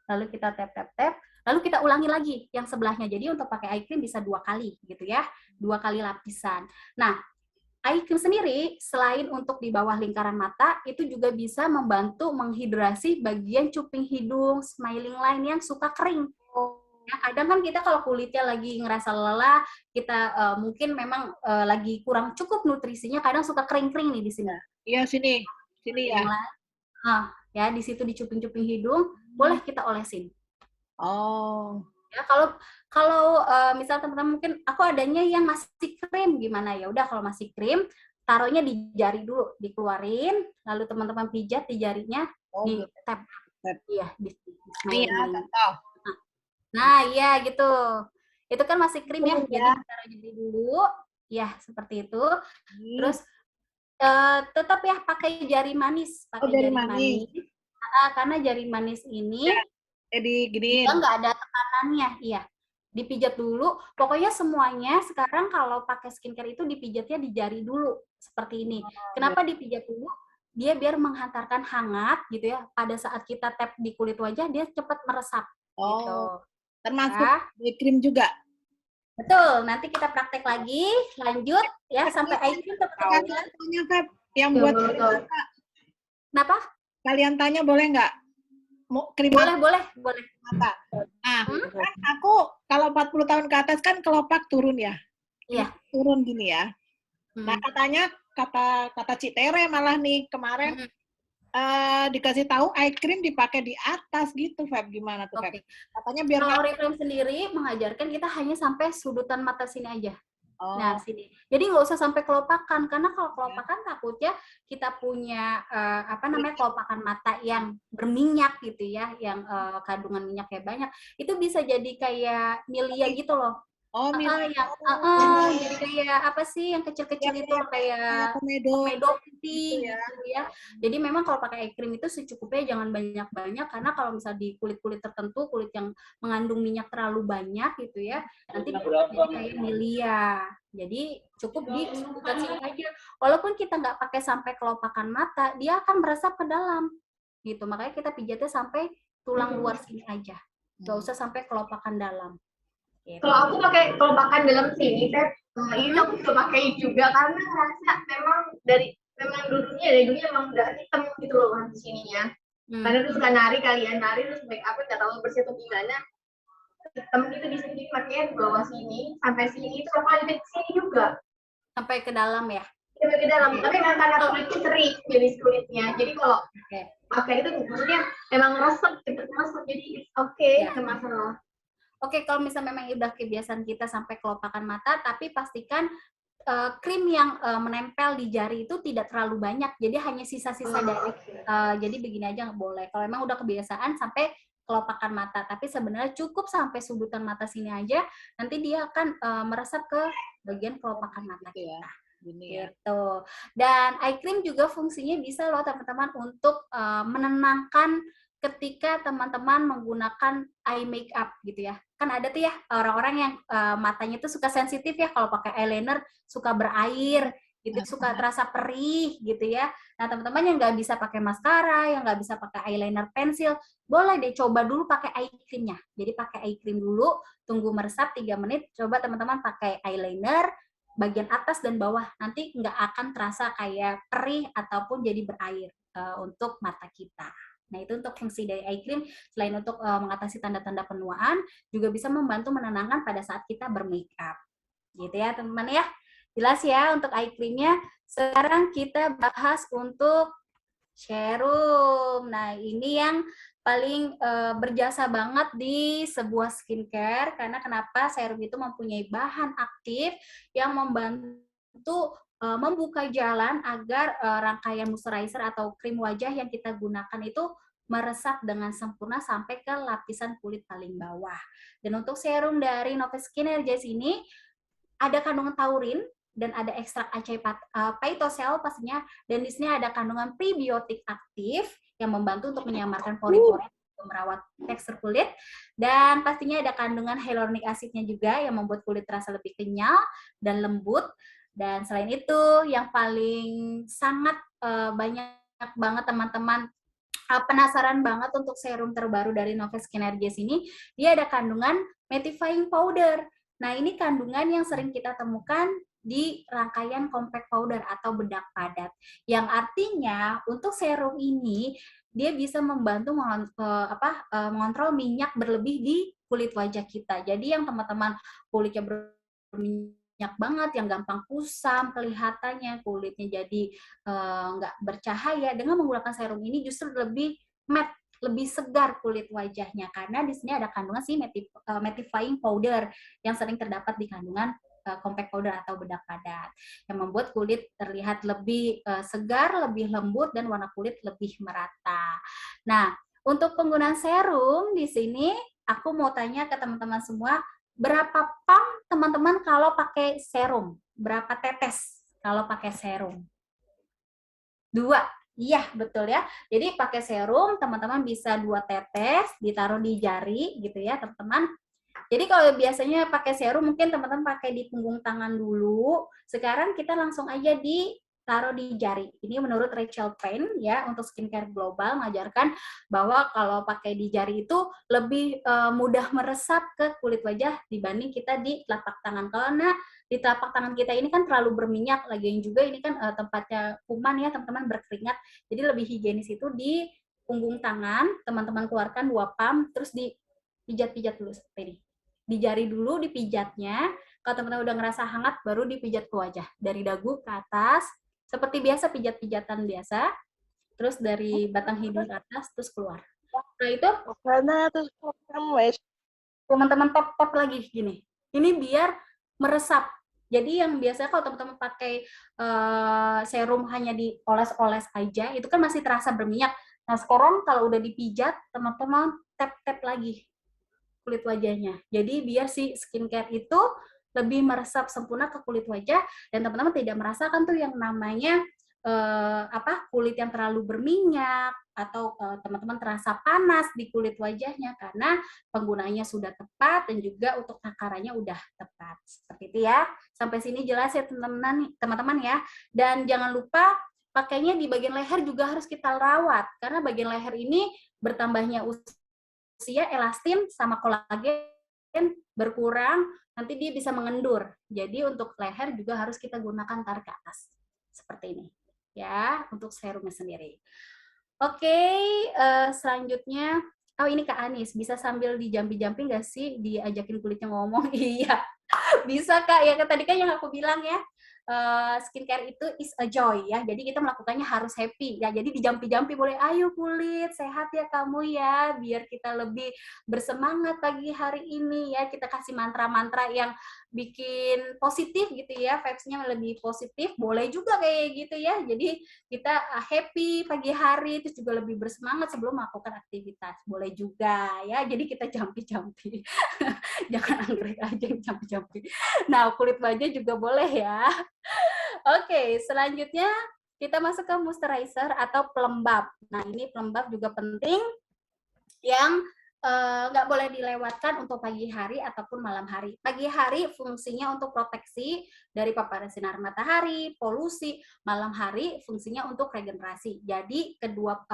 Lalu kita tap-tap-tap. Lalu kita ulangi lagi yang sebelahnya. Jadi untuk pakai eye cream bisa 2 kali gitu ya. 2 kali lapisan. Nah, eye cream sendiri selain untuk di bawah lingkaran mata, itu juga bisa membantu menghidrasi bagian cuping hidung, smiling line yang suka kering. Ya, kadang kan kita kalau kulitnya lagi ngerasa lelah, kita mungkin memang lagi kurang cukup nutrisinya, kadang suka kering-kering nih di sini. Iya, sini ya. Nah, ya di situ di cuping-cuping hidung, boleh kita olesin. Oh. Ya, kalau misal teman-teman mungkin aku adanya yang masih krim gimana ya? Udah kalau masih krim, taruhnya di jari dulu, dikeluarin, lalu teman-teman pijat di jarinya, di tap. Iya, di Nah, iya gitu. Itu kan masih krim ya, jadi taruh jari dulu, ya seperti itu. Terus tetap ya pakai jari manis, pakai jari manis. Karena jari manis ini juga nggak ada tekanannya, iya. Dipijat dulu, pokoknya semuanya sekarang kalau pakai skincare itu dipijatnya di jari dulu, seperti ini. Kenapa dipijat dulu? Dia biar menghantarkan hangat gitu ya, pada saat kita tap di kulit wajah, dia cepat meresap. Gitu. Termasuk eye cream juga? Betul, nanti kita praktek lagi, lanjut ya, sampai eye cream teman-teman. Tanya, Feb, yang buat Kenapa? Kalian tanya boleh nggak? Krim boleh. mata. Nah, kan aku kalau 40 tahun ke atas kan kelopak turun ya. Iya. Turun gini ya. Nah, katanya kata Cik Tere malah nih kemarin dikasih tahu eye cream dipakai di atas gitu, Feb. Gimana tuh, Feb? Katanya biar kalau Oriflame sendiri mengajarkan kita hanya sampai sudutan mata sini aja. Nah, sini. Jadi nggak usah sampai kelopakan, karena kalau kelopakan takutnya kita punya kelopakan mata yang berminyak gitu ya, yang kandungan minyaknya banyak. Itu bisa jadi kayak milia gitu loh. Oh, yang jadi kayak apa sih yang kecil-kecil itu kayak komedo putih gitu ya. Jadi memang kalau pakai eye cream itu secukupnya, jangan banyak-banyak, karena kalau misal di kulit-kulit tertentu, kulit yang mengandung minyak terlalu banyak gitu ya, nanti jadi kayak milia. Jadi cukup di sudutan sini aja. Walaupun kita nggak pakai sampai kelopakan mata, dia akan meresap ke dalam gitu. Makanya kita pijatnya sampai tulang luar sini aja, nggak usah sampai kelopakan dalam. Gitu. Kalau aku pakai kelopakan dalam sini, ini aku juga pakai juga karena ngerasa memang dulunya emang udah hitam gitu loh kan sininya. Karena tuh suka nari terus make up nggak tahu bersih atau gimana, hitam gitu di sini, makanya di bawah sini sampai sini itu aku lanjut ke sini juga. Sampai ke dalam ya? Sampai ke dalam, tapi memang karena kulitku sering jenis kulitnya, jadi kalau pakai itu maksudnya memang resep, cepet resep, jadi nggak masalah. Oke, kalau misalnya memang udah kebiasaan kita sampai kelopakan mata, tapi pastikan krim yang menempel di jari itu tidak terlalu banyak, jadi hanya sisa-sisa dari jadi begini aja nggak boleh. Kalau memang udah kebiasaan sampai kelopakan mata, tapi sebenarnya cukup sampai sudutan mata sini aja, nanti dia akan meresap ke bagian kelopakan mata kita. Gitu. Dan eye cream juga fungsinya bisa loh teman-teman untuk menenangkan ketika teman-teman menggunakan eye makeup gitu ya. Kan ada tuh ya orang-orang yang matanya tuh suka sensitif ya, kalau pakai eyeliner suka berair gitu, suka terasa perih gitu ya. Nah, teman-teman yang nggak bisa pakai maskara, yang nggak bisa pakai eyeliner pensil, boleh deh coba dulu pakai eye creamnya. Jadi pakai eye cream dulu, tunggu meresap 3 menit, coba teman-teman pakai eyeliner bagian atas dan bawah, nanti nggak akan terasa kayak perih ataupun jadi berair untuk mata kita. Nah, itu untuk fungsi dari eye cream. Selain untuk mengatasi tanda-tanda penuaan, juga bisa membantu menenangkan pada saat kita bermakeup. Gitu ya, teman-teman ya. Jelas ya untuk eye creamnya. Sekarang kita bahas untuk serum. Nah, ini yang paling berjasa banget di sebuah skincare, karena kenapa? Serum itu mempunyai bahan aktif yang membantu membuka jalan agar rangkaian moisturizer atau krim wajah yang kita gunakan itu meresap dengan sempurna sampai ke lapisan kulit paling bawah. Dan untuk serum dari Nove Skin Energize ini ada kandungan taurin dan ada ekstrak acai phytosol pastinya, dan di sini ada kandungan prebiotik aktif yang membantu untuk menyamarkan pori-pori merawat tekstur kulit, dan pastinya ada kandungan hyaluronic acidnya juga yang membuat kulit terasa lebih kenyal dan lembut. Dan selain itu yang paling sangat banyak banget teman-teman penasaran banget untuk serum terbaru dari Nove Skin Energize ini, dia ada kandungan mattifying powder. Nah, ini kandungan yang sering kita temukan di rangkaian compact powder atau bedak padat. Yang artinya untuk serum ini dia bisa membantu mengontrol minyak berlebih di kulit wajah kita. Jadi yang teman-teman kulitnya berminyak banget, yang gampang kusam kelihatannya, kulitnya jadi nggak bercahaya, dengan menggunakan serum ini justru lebih matte, lebih segar kulit wajahnya, karena di sini ada kandungan si mattifying powder yang sering terdapat di kandungan compact powder atau bedak padat, yang membuat kulit terlihat lebih segar, lebih lembut, dan warna kulit lebih merata. Nah, untuk penggunaan serum di sini aku mau tanya ke teman-teman semua, berapa pump teman-teman kalau pakai serum? Berapa tetes kalau pakai serum? 2. Iya, betul ya. Jadi pakai serum, teman-teman bisa 2 tetes, ditaruh di jari gitu ya, teman-teman. Jadi kalau biasanya pakai serum, mungkin teman-teman pakai di punggung tangan dulu. Sekarang kita langsung aja ditaruh di jari. Ini menurut Rachel Payne ya, untuk skincare global mengajarkan bahwa kalau pakai di jari itu lebih mudah meresap ke kulit wajah dibanding kita di telapak tangan. Karena di telapak tangan kita ini kan terlalu berminyak, lagian juga ini kan tempatnya kuman ya, teman-teman, berkeringat. Jadi lebih higienis itu di punggung tangan, teman-teman keluarkan 2 pump, terus dipijat-pijat dulu seperti ini. Di jari dulu dipijatnya, kalau teman-teman udah ngerasa hangat, baru dipijat ke wajah. Dari dagu ke atas, seperti biasa, pijat-pijatan biasa, terus dari batang hidung ke atas, terus keluar. Nah itu, teman-teman tap-tap lagi gini. Ini biar meresap. Jadi yang biasanya kalau teman-teman pakai serum hanya dioles-oles aja, itu kan masih terasa berminyak. Nah sekarang kalau udah dipijat, teman-teman tap-tap lagi. kulit wajahnya. Jadi biar si skincare itu lebih meresap sempurna ke kulit wajah dan teman-teman tidak merasakan tuh yang namanya kulit yang terlalu berminyak atau teman-teman terasa panas di kulit wajahnya karena penggunaannya sudah tepat dan juga untuk takarannya udah tepat. Seperti itu ya. Sampai sini jelas ya teman-teman ya. Dan jangan lupa pakainya di bagian leher juga harus kita rawat karena bagian leher ini bertambahnya usia elastin sama kolagen berkurang, nanti dia bisa mengendur. Jadi untuk leher juga harus kita gunakan tarik ke atas. Seperti ini. Ya, untuk serumnya sendiri. Oke, selanjutnya, oh ini Kak Anis, bisa sambil dijampi-jampi nggak sih diajakin kulitnya ngomong? Iya, bisa Kak, ya tadi kan yang aku bilang ya, skincare itu is a joy ya, jadi kita melakukannya harus happy ya, jadi dijampi-jampi boleh, ayo kulit sehat ya kamu ya, biar kita lebih bersemangat pagi hari ini ya, kita kasih mantra-mantra yang bikin positif gitu ya, vibes-nya lebih positif, boleh juga kayak gitu ya, jadi kita happy pagi hari, terus juga lebih bersemangat sebelum melakukan aktivitas, boleh juga ya, jadi kita jampi-jampi, jangan anggrek aja yang jampi-jampi. Nah, kulit wajah juga boleh ya. Oke, selanjutnya kita masuk ke moisturizer atau pelembab. Nah, ini pelembab juga penting yang nggak boleh dilewatkan untuk pagi hari ataupun malam hari. Pagi hari fungsinya untuk proteksi dari paparan sinar matahari, polusi. Malam hari fungsinya untuk regenerasi. Jadi kedua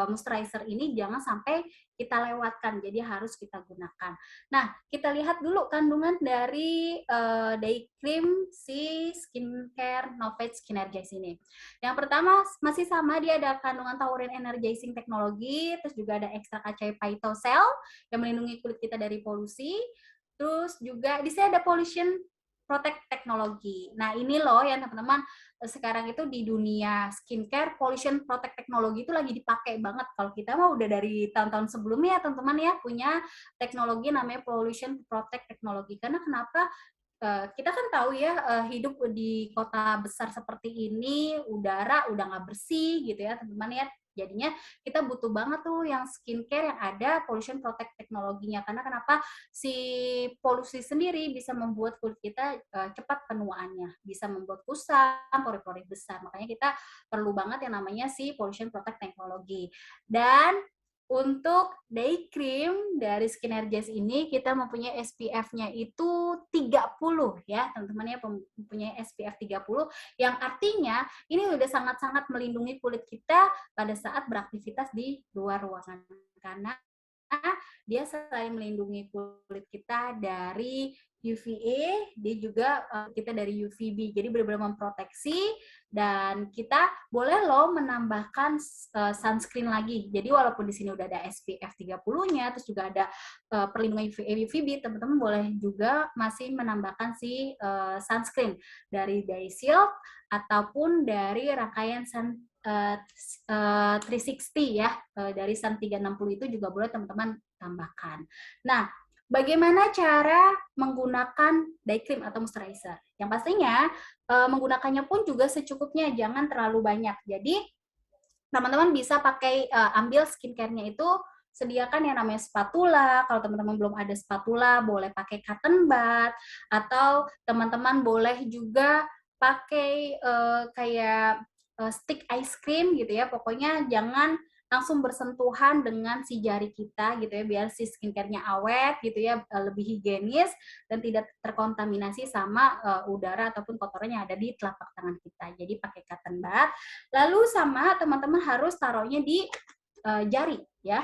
moisturizer ini jangan sampai kita lewatkan, jadi harus kita gunakan. Nah, kita lihat dulu kandungan dari day cream si skincare Novage Skin Energize ini. Yang pertama masih sama, dia ada kandungan taurin energizing teknologi, terus juga ada ekstrak acai phytosol yang melindungi kulit kita dari polusi. Terus juga di sini ada pollution protect teknologi. Nah, ini loh yang teman-teman sekarang itu di dunia skincare, pollution protect teknologi itu lagi dipakai banget. Kalau kita mah udah dari tahun-tahun sebelumnya teman-teman ya punya teknologi namanya pollution protect teknologi. Karena kenapa? Kita kan tahu ya hidup di kota besar seperti ini, udara udah nggak bersih gitu ya teman-teman ya. Jadinya kita butuh banget tuh yang skincare yang ada pollution protect teknologinya. Karena kenapa? Si polusi sendiri bisa membuat kulit kita cepat penuaannya, bisa membuat kusam, pori-pori besar. Makanya kita perlu banget yang namanya si pollution protect teknologi. Dan untuk day cream dari Skin Energize ini kita mempunyai SPF-nya itu 30 ya, teman-teman ya, mempunyai SPF 30 yang artinya ini udah sangat-sangat melindungi kulit kita pada saat beraktivitas di luar ruangan. Karena dia selain melindungi kulit kita dari UVA, dia juga kita dari UVB. Jadi benar-benar memproteksi dan kita boleh loh menambahkan sunscreen lagi. Jadi walaupun di sini udah ada SPF 30-nya, terus juga ada perlindungan UVA, UVB, teman-teman boleh juga masih menambahkan si sunscreen dari Day Silk ataupun dari rangkaian Sun 360 ya, dari Sun 360 itu juga boleh teman-teman tambahkan. Nah, bagaimana cara menggunakan day cream atau moisturizer? Yang pastinya menggunakannya pun juga secukupnya, jangan terlalu banyak. Jadi teman-teman bisa pakai ambil skincare-nya itu sediakan yang namanya spatula. Kalau teman-teman belum ada spatula, boleh pakai cotton bud atau teman-teman boleh juga pakai kayak stick ice cream gitu ya. Pokoknya jangan langsung bersentuhan dengan si jari kita gitu ya, biar si skincare-nya awet gitu ya, lebih higienis dan tidak terkontaminasi sama udara ataupun kotoran yang ada di telapak tangan kita. Jadi pakai cotton bud. Lalu sama teman-teman harus taruhnya di jari ya.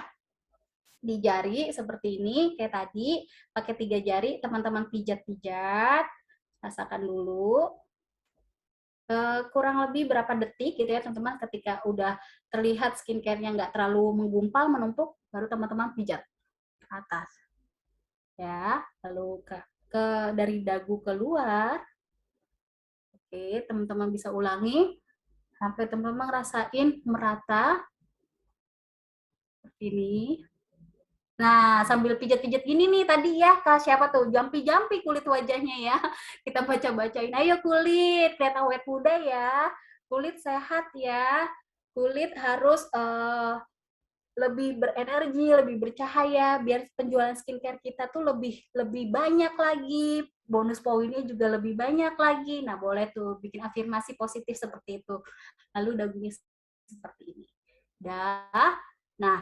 Di jari seperti ini kayak tadi, pakai 3 jari, teman-teman pijat-pijat, rasakan dulu. Kurang lebih berapa detik gitu ya teman-teman, ketika udah terlihat skincare-nya nggak terlalu menggumpal, menumpuk, baru teman-teman pijat ke atas. Ya, lalu ke dari dagu keluar. Oke, teman-teman bisa ulangi sampai teman-teman ngerasain merata seperti ini. Nah, sambil pijat-pijat gini nih tadi ya, Kak, siapa tuh? Jampi-jampi kulit wajahnya ya. Kita baca-bacain, ayo kulit, kelihatan awet muda ya. Kulit sehat ya. Kulit harus lebih berenergi, lebih bercahaya, biar penjualan skincare kita tuh lebih banyak lagi, bonus poinnya juga lebih banyak lagi. Nah, boleh tuh bikin afirmasi positif seperti itu. Lalu dagunya seperti ini. Nah,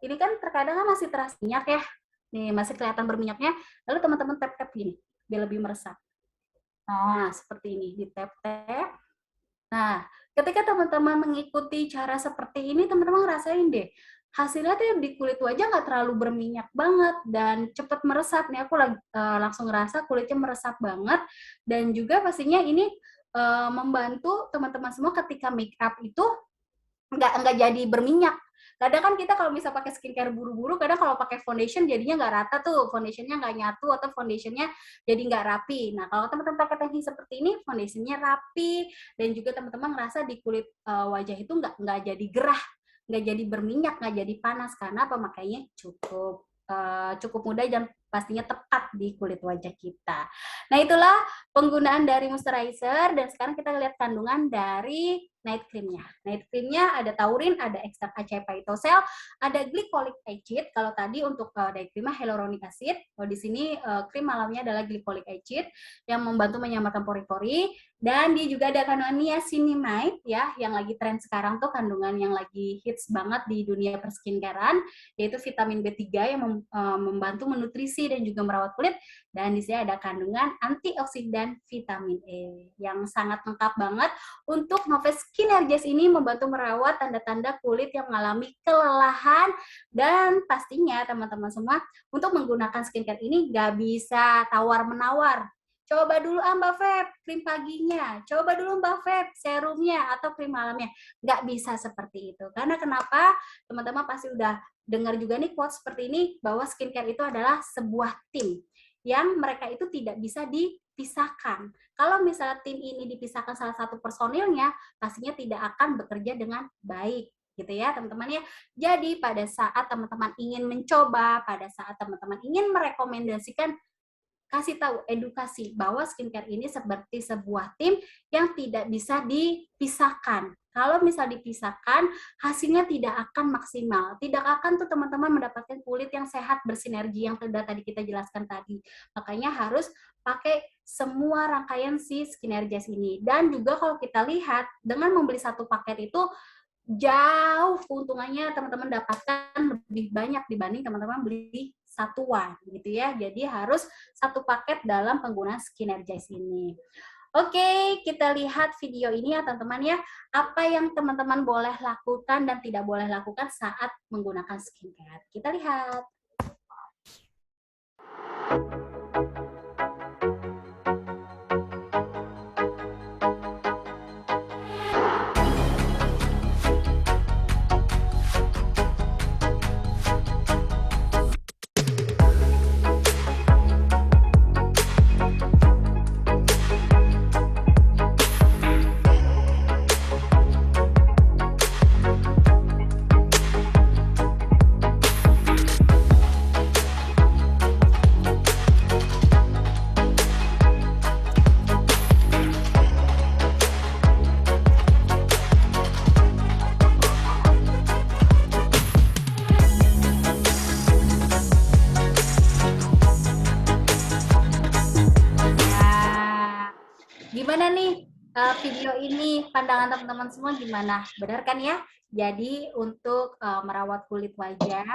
ini kan terkadang kan masih terasa minyak ya. Nih, masih kelihatan berminyaknya. Lalu teman-teman tap-tap gini, biar lebih meresap. Nah, seperti ini, di tap-tap. Nah, ketika teman-teman mengikuti cara seperti ini, teman-teman ngerasain deh, hasilnya tuh di kulit wajah nggak terlalu berminyak banget dan cepat meresap. Nih aku langsung ngerasa kulitnya meresap banget, dan juga pastinya ini membantu teman-teman semua ketika make up itu nggak jadi berminyak. Kadang kan kita kalau bisa pakai skincare buru-buru, kadang kalau pakai foundation jadinya nggak rata tuh, foundationnya nggak nyatu atau foundationnya jadi nggak rapi. Nah, kalau teman-teman pakai teknik seperti ini, foundationnya rapi, dan juga teman-teman ngerasa di kulit wajah itu nggak jadi gerah, nggak jadi berminyak, nggak jadi panas, karena pemakaiannya cukup mudah dan pastinya tepat di kulit wajah kita. Nah, itulah penggunaan dari moisturizer, dan sekarang kita lihat kandungan dari night cream-nya. Night cream-nya ada taurin, ada ekstrak acai phytosol, ada glycolic acid. Kalau tadi untuk night cream-nya hyaluronic acid, kalau di sini krim malamnya adalah glycolic acid yang membantu menyamarkan pori-pori, dan dia juga ada kandungan niacinamide ya, yang lagi tren sekarang tuh, kandungan yang lagi hits banget di dunia perskincarean, yaitu vitamin B3 yang membantu menutrisi dan juga merawat kulit, dan di sini ada kandungan antioksidan vitamin E yang sangat lengkap banget untuk Noves Skin Energize ini, membantu merawat tanda-tanda kulit yang mengalami kelelahan. Dan pastinya teman-teman semua, untuk menggunakan skincare ini gak bisa tawar-menawar. Coba dulu Mbak Feb krim paginya, coba dulu Mbak Feb serumnya atau krim malamnya. Gak bisa seperti itu. Karena kenapa? Teman-teman pasti udah dengar juga nih quote seperti ini, bahwa skincare itu adalah sebuah tim yang mereka itu tidak bisa dipisahkan. Kalau misalnya tim ini dipisahkan salah satu personilnya, pastinya tidak akan bekerja dengan baik, gitu ya teman-teman ya. Jadi pada saat teman-teman ingin mencoba, pada saat teman-teman ingin merekomendasikan, kasih tahu, edukasi bahwa skincare ini seperti sebuah tim yang tidak bisa dipisahkan. Kalau misal dipisahkan, hasilnya tidak akan maksimal. Tidak akan tuh teman-teman mendapatkan kulit yang sehat, bersinergi yang tadi kita jelaskan tadi. Makanya harus pakai semua rangkaian si Skin Energize ini. Dan juga kalau kita lihat, dengan membeli satu paket itu, jauh keuntungannya teman-teman dapatkan lebih banyak dibanding teman-teman beli satuan gitu ya. Jadi harus satu paket dalam penggunaan Skin Energize ini. Oke, kita lihat video ini ya teman-teman ya. Apa yang teman-teman boleh lakukan dan tidak boleh lakukan saat menggunakan skincare. Kita lihat. Gimana nih video ini, pandangan teman-teman semua gimana? Benar kan ya? Jadi untuk merawat kulit wajah,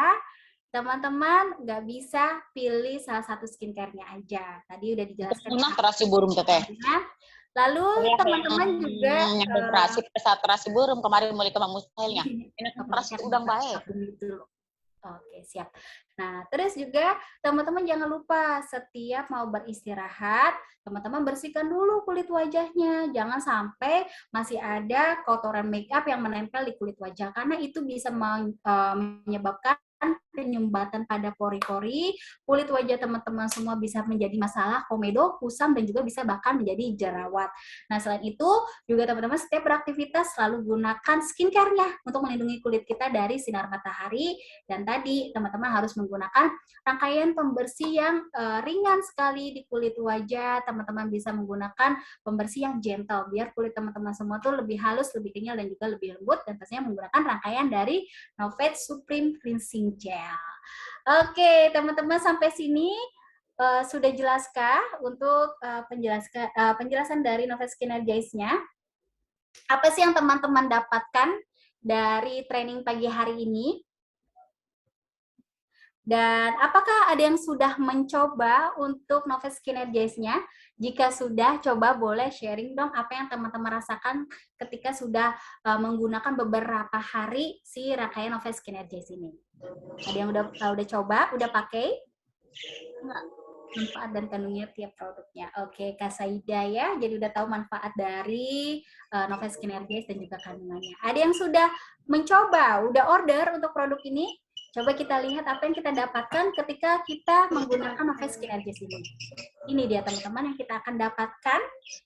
teman-teman nggak bisa pilih salah satu skincare-nya aja. Tadi udah dijelaskan. Terasi burung teteh. Lalu teman-teman juga terasi burung kemarin mulai ke mustahilnya. Ini terasi udang baik. Oke, siap. Nah, terus juga teman-teman jangan lupa setiap mau beristirahat, teman-teman bersihkan dulu kulit wajahnya. Jangan sampai masih ada kotoran make up yang menempel di kulit wajah, karena itu bisa menyebabkan penyumbatan pada pori-pori, kulit wajah teman-teman semua bisa menjadi masalah komedo, kusam, dan juga bisa bahkan menjadi jerawat. Nah, selain itu, juga teman-teman setiap beraktivitas selalu gunakan skincare-nya untuk melindungi kulit kita dari sinar matahari. Dan tadi, teman-teman harus menggunakan rangkaian pembersih yang ringan sekali di kulit wajah. Teman-teman bisa menggunakan pembersih yang gentle, biar kulit teman-teman semua tuh lebih halus, lebih kenyal, dan juga lebih lembut. Dan pastinya menggunakan rangkaian dari Novate Supreme Cleansing Gel. Oke, teman-teman sampai sini sudah jelaskah untuk penjelasan dari Novate Skin Energize-nya? Apa sih yang teman-teman dapatkan dari training pagi hari ini? Dan apakah ada yang sudah mencoba untuk Novate Skin Energize-nya? Jika sudah, coba boleh sharing dong apa yang teman-teman rasakan ketika sudah menggunakan beberapa hari si rangkaian Novate Skin Energize ini. Ada yang udah coba, udah pakai? Enggak. Manfaat dan kandungnya tiap produknya. Oke, Kak Saida ya, jadi udah tahu manfaat dari Novate Skin Energize dan juga kandungannya. Ada yang sudah mencoba, udah order untuk produk ini? Coba kita lihat apa yang kita dapatkan ketika kita menggunakan Novate Skin Energize ini. Ini dia teman-teman yang kita akan dapatkan.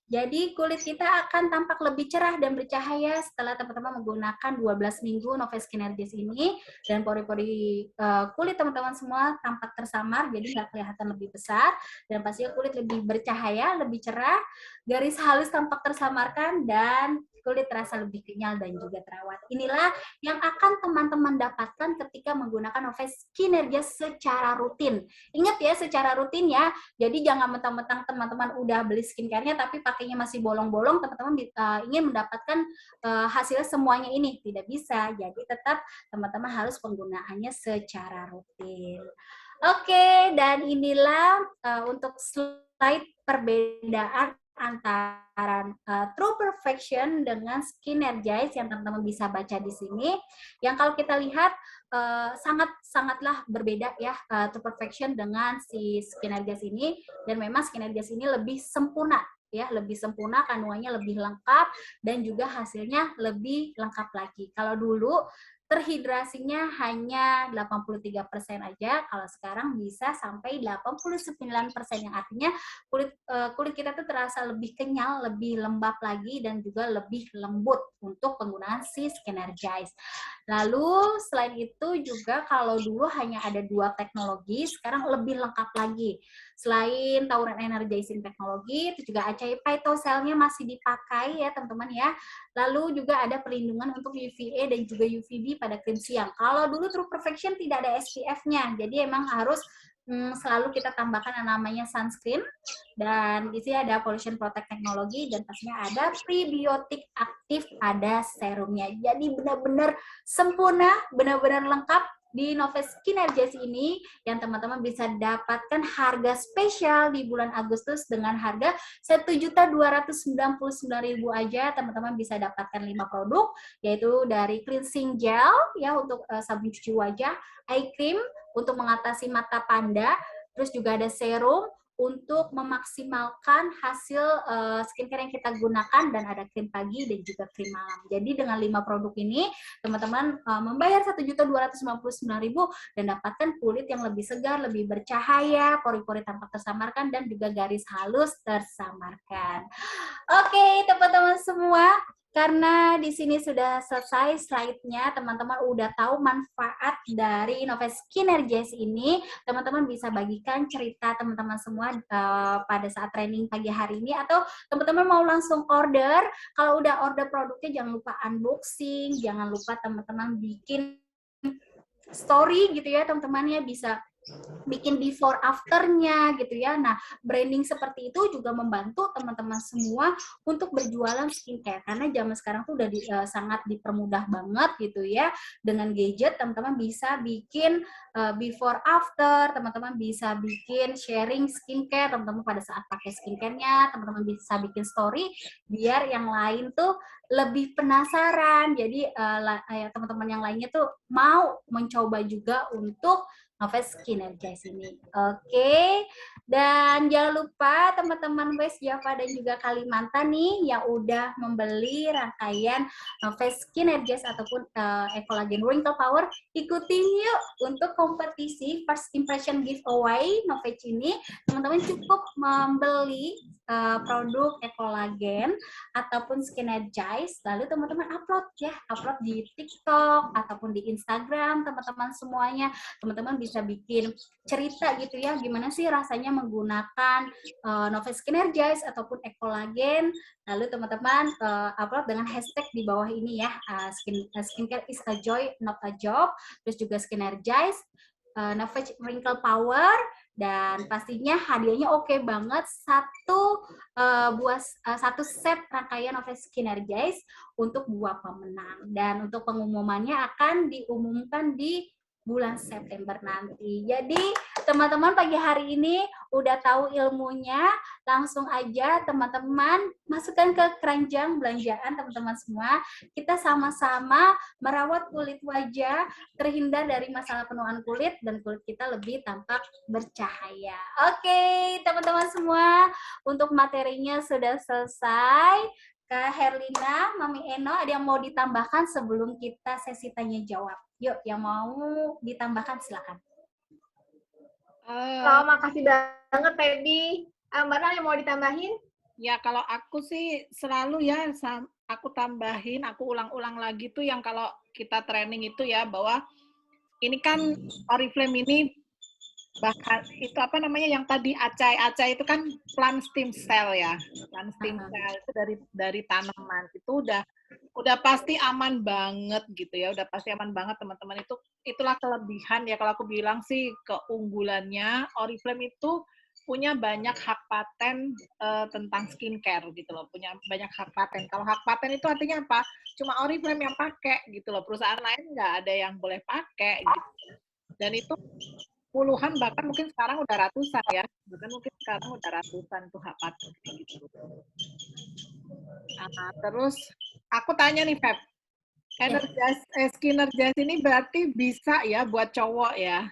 Jadi kulit kita akan tampak lebih cerah dan bercahaya setelah teman-teman menggunakan 12 minggu Novate Skin Energize ini. Dan pori-pori kulit teman-teman semua tampak tersamar, jadi nggak kelihatan lebih besar. Dan pastinya kulit lebih bercahaya, lebih cerah, garis halus tampak tersamarkan, dan kulit terasa lebih kenyal dan juga terawat. Inilah yang akan teman-teman dapatkan ketika menggunakan Novate Skin Energize secara rutin. Ingat ya, secara rutin ya. Jadi jangan mentang-mentang teman-teman udah beli skincare-nya tapi pakainya masih bolong-bolong, teman-teman ingin mendapatkan hasil semuanya ini. Tidak bisa. Jadi tetap teman-teman harus penggunaannya secara rutin. Oke, dan inilah untuk slide perbedaan antara True Perfection dengan Skin Energize yang teman-teman bisa baca di sini. Yang kalau kita lihat sangatlah berbeda ya True Perfection dengan si Skin Energize ini, dan memang Skin Energize ini lebih sempurna ya, lebih sempurna, kandungannya lebih lengkap dan juga hasilnya lebih lengkap lagi. Kalau dulu terhidrasinya hanya 83% aja, kalau sekarang bisa sampai 89%, yang artinya kulit kita tuh terasa lebih kenyal, lebih lembab lagi, dan juga lebih lembut untuk penggunaan si Skin Energize. Lalu selain itu juga kalau dulu hanya ada 2 teknologi, sekarang lebih lengkap lagi. Selain tauran energizing teknologi, itu juga Acai Phytocell-nya masih dipakai ya teman-teman ya. Lalu juga ada perlindungan untuk UVA dan juga UVB pada krim siang. Kalau dulu True Perfection tidak ada SPF-nya, jadi emang harus selalu kita tambahkan yang namanya sunscreen, dan di sini ada pollution protect teknologi, dan pastinya ada prebiotik aktif pada serumnya. Jadi benar-benar sempurna, benar-benar lengkap di Novate Skin Energize ini, yang teman-teman bisa dapatkan harga spesial di bulan Agustus dengan harga Rp1.299.000 aja. Teman-teman bisa dapatkan 5 produk, yaitu dari cleansing gel ya untuk sabun cuci wajah, eye cream untuk mengatasi mata panda, terus juga ada serum untuk memaksimalkan hasil skincare yang kita gunakan, dan ada krim pagi dan juga krim malam. Jadi dengan 5 produk ini, teman-teman membayar Rp1.299.000 dan dapatkan kulit yang lebih segar, lebih bercahaya, pori-pori tampak tersamarkan, dan juga garis halus tersamarkan. Oke, teman-teman semua, karena di sini sudah selesai slide-nya, teman-teman udah tahu manfaat dari Novate Skin Energize ini, teman-teman bisa bagikan cerita teman-teman semua pada saat training pagi hari ini, atau teman-teman mau langsung order. Kalau udah order produknya, jangan lupa unboxing, jangan lupa teman-teman bikin story gitu ya, teman-teman ya, bisa bikin before after-nya gitu ya. Nah, branding seperti itu juga membantu teman-teman semua untuk berjualan skincare, karena zaman sekarang tuh udah sangat dipermudah banget gitu ya. Dengan gadget teman-teman bisa bikin before after, teman-teman bisa bikin sharing skincare teman-teman pada saat pakai skincare-nya, teman-teman bisa bikin story biar yang lain tuh lebih penasaran. Jadi teman-teman yang lainnya tuh mau mencoba juga untuk Noves Skin Energize ini. Oke. Dan jangan lupa teman-teman West Java dan juga Kalimantan nih yang udah membeli rangkaian Noves Skin Energize ataupun Ecolagen Wrinkle Power, ikutin yuk untuk kompetisi First Impression Giveaway Novage ini. Teman-teman cukup membeli produk Ecolagen ataupun Skin Energize, lalu teman-teman upload di TikTok ataupun di Instagram teman-teman semuanya. Teman-teman bisa bikin cerita gitu ya, gimana sih rasanya menggunakan Noves Skin Energize ataupun Ecolagen, lalu teman-teman upload dengan hashtag di bawah ini ya, skincare is a joy not a job, terus juga Skin Energize, Novage Wrinkle Power, dan pastinya hadiahnya oke banget, satu set rangkaian Noves Skin Energize untuk 2 pemenang. Dan untuk pengumumannya akan diumumkan di bulan September nanti. Jadi teman-teman pagi hari ini udah tahu ilmunya, langsung aja teman-teman masukkan ke keranjang belanjaan teman-teman semua. Kita sama-sama merawat kulit wajah, terhindar dari masalah penuaan kulit, dan kulit kita lebih tampak bercahaya. Oke, teman-teman semua, untuk materinya sudah selesai. Kak Herlina, Mami Eno, ada yang mau ditambahkan sebelum kita sesi tanya jawab? Yuk, yang mau ditambahkan silakan. Makasih banget, Feby. Mbak Nal yang mau ditambahin? Ya, kalau aku sih selalu ya, aku tambahin, aku ulang-ulang lagi tuh yang kalau kita training itu ya, bahwa ini kan Oriflame ini bahkan itu apa namanya yang tadi acai itu kan plant stem cell ya, plant stem cell itu dari tanaman, itu udah pasti aman banget gitu ya, udah pasti aman banget teman-teman. Itulah kelebihan ya, kalau aku bilang sih keunggulannya Oriflame itu punya banyak hak paten tentang skincare gitu loh, punya banyak hak paten. Kalau hak paten itu artinya apa? Cuma Oriflame yang pakai gitu loh, perusahaan lain nggak ada yang boleh pakai gitu. Dan itu puluhan, bahkan mungkin sekarang udah ratusan ya, tuh hak paten gitu. Terus aku tanya nih Feb, Skin Energize ini berarti bisa ya buat cowok ya?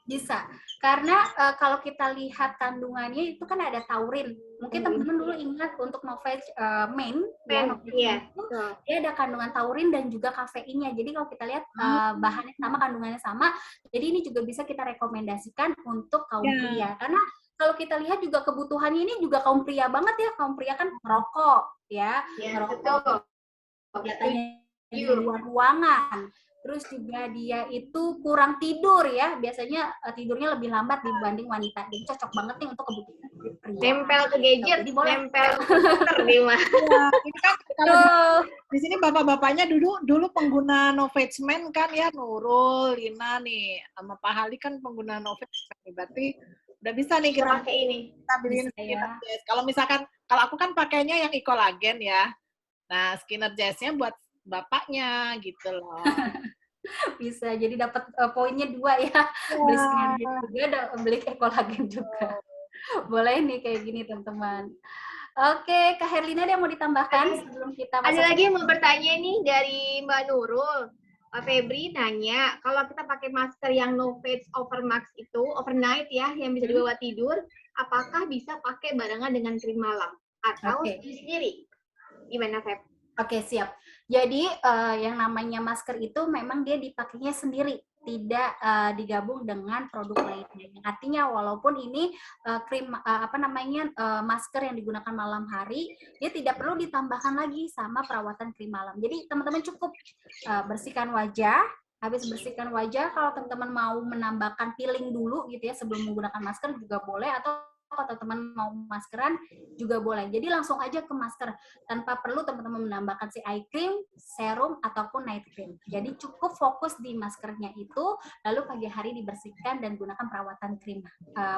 Bisa, karena kalau kita lihat kandungannya itu kan ada taurin. Mungkin teman-teman dulu ingat untuk Novage Men, dia ada kandungan taurin dan juga kafeinnya. Jadi kalau kita lihat bahannya sama, kandungannya sama, jadi ini juga bisa kita rekomendasikan untuk kaum pria. Karena kalau kita lihat juga kebutuhannya ini juga kaum pria banget ya. Kaum pria kan merokok, merokok, katanya di luar ruangan. Terus juga dia itu kurang tidur ya, biasanya tidurnya lebih lambat dibanding wanita. Jadi cocok banget nih untuk kebutuhan pria. Nempel ke gadget, nempel ke komputer di mana? Ya, ini kan kalau di sini bapak-bapaknya dulu pengguna Novage Men kan ya, Nurul, Lina nih, sama Pak Hali kan pengguna Novage Men. Berarti udah bisa nih kita pakai ini. Kita beliin Skin Energize. Kalau misalkan, kalau aku kan pakainya yang Ecolagen ya. Nah, Skin Energize-nya buat bapaknya gitu loh. Bisa, jadi dapat poinnya 2 ya. Beli Skin Energize juga, beli Ecolagen juga. Boleh nih kayak gini teman-teman. Oke, Kak Herlina ada yang mau ditambahkan sebelum kita masuk? Ada lagi yang mau bertanya nih dari Mbak Nurul. Pak Febri nanya, kalau kita pakai masker yang Novage Overmax itu, overnight ya, yang bisa dibawa tidur, apakah bisa pakai barengan dengan krim malam? Atau sendiri? Gimana, Feb? Oke, siap. Jadi yang namanya masker itu memang dia dipakainya sendiri, tidak digabung dengan produk lainnya. Artinya walaupun ini krim masker yang digunakan malam hari, dia tidak perlu ditambahkan lagi sama perawatan krim malam. Jadi teman-teman cukup bersihkan wajah. Habis bersihkan wajah, kalau teman-teman mau menambahkan peeling dulu gitu ya sebelum menggunakan masker juga boleh, atau kalau teman-teman mau maskeran juga boleh. Jadi langsung aja ke masker tanpa perlu teman-teman menambahkan si eye cream, serum ataupun night cream. Jadi cukup fokus di maskernya itu, lalu pagi hari dibersihkan dan gunakan perawatan krim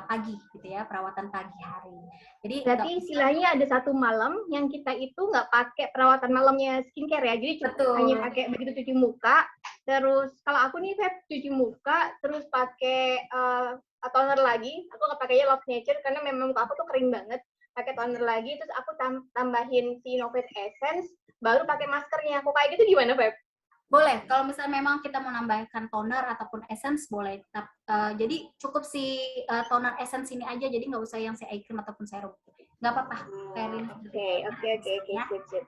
pagi gitu ya, perawatan pagi hari. Jadi berarti istilahnya ada satu malam yang kita itu nggak pakai perawatan malamnya skincare ya. Jadi hanya pakai begitu cuci muka. Terus kalau aku nih Feb cuci muka terus pakai toner lagi, aku nggak pakainya Love Nature karena memang muka aku tuh kering banget. pakai toner lagi, terus aku tambahin si Novate Essence, baru pakai maskernya. Kok kayak gitu gimana, Feb? Boleh, kalau misalnya memang kita mau nambahkan toner ataupun essence boleh. Jadi cukup si toner essence ini aja, jadi nggak usah yang si eye cream ataupun serum. Nggak apa-apa, Karin. Oke, sip.